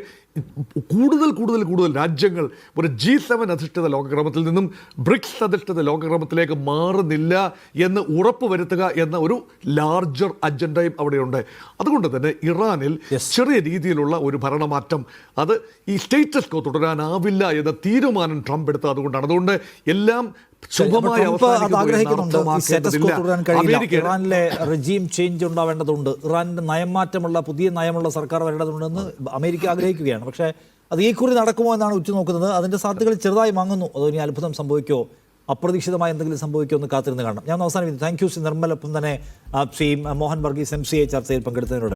കൂടുതൽ രാജ്യങ്ങൾ ഒരു G7 അധിഷ്ഠിത ലോകക്രമത്തിൽ നിന്നും ബ്രിക്സ് അധിഷ്ഠിത ലോകക്രമത്തിലേക്ക് മാറുന്നില്ല എന്ന് ഉറപ്പുവരുത്തുക എന്ന ഒരു ലാർജർ അജണ്ടയും അവിടെയുണ്ട്. അതുകൊണ്ട് തന്നെ ഇറാനിൽ ചെറിയ രീതിയിലുള്ള ഒരു ഭരണമാറ്റം, അത് ഈ സ്റ്റേറ്റസ് കോ തുടരാനാവില്ല എന്ന തീരുമാനം ട്രംപ് എടുത്തത് അതുകൊണ്ടാണ്. അതുകൊണ്ട് എല്ലാം ഇറാനിലെ റെജീം ചേഞ്ച് ഉണ്ടാവേണ്ടതുണ്ട്, ഇറാനിന്റെ നയമാറ്റമുള്ള പുതിയ നയമുള്ള സർക്കാർ വരേണ്ടതുണ്ടെന്ന് അമേരിക്ക ആഗ്രഹിക്കുകയാണ്. പക്ഷേ അത് ഈ കുറി നടക്കുമോ എന്നാണ് ഉറ്റുനോക്കുന്നത്. അതിന്റെ സാധ്യതകൾ ചെറുതായി വാങ്ങുന്നു. അതോ ഇനി അത്ഭുതം സംഭവിക്കുമോ, അപ്രതീക്ഷിതമായി എന്തെങ്കിലും സംഭവിക്കുമോ എന്ന് കാത്തിരുന്ന് കാണണം. ഞാൻ അവസാനം താങ്ക് യു ശ്രീ നിർമ്മൽ, ഒപ്പം തന്നെ ശ്രീ മോഹൻ വർഗീസ് MCA ചർച്ചയിൽ പങ്കെടുത്തതിനോട്.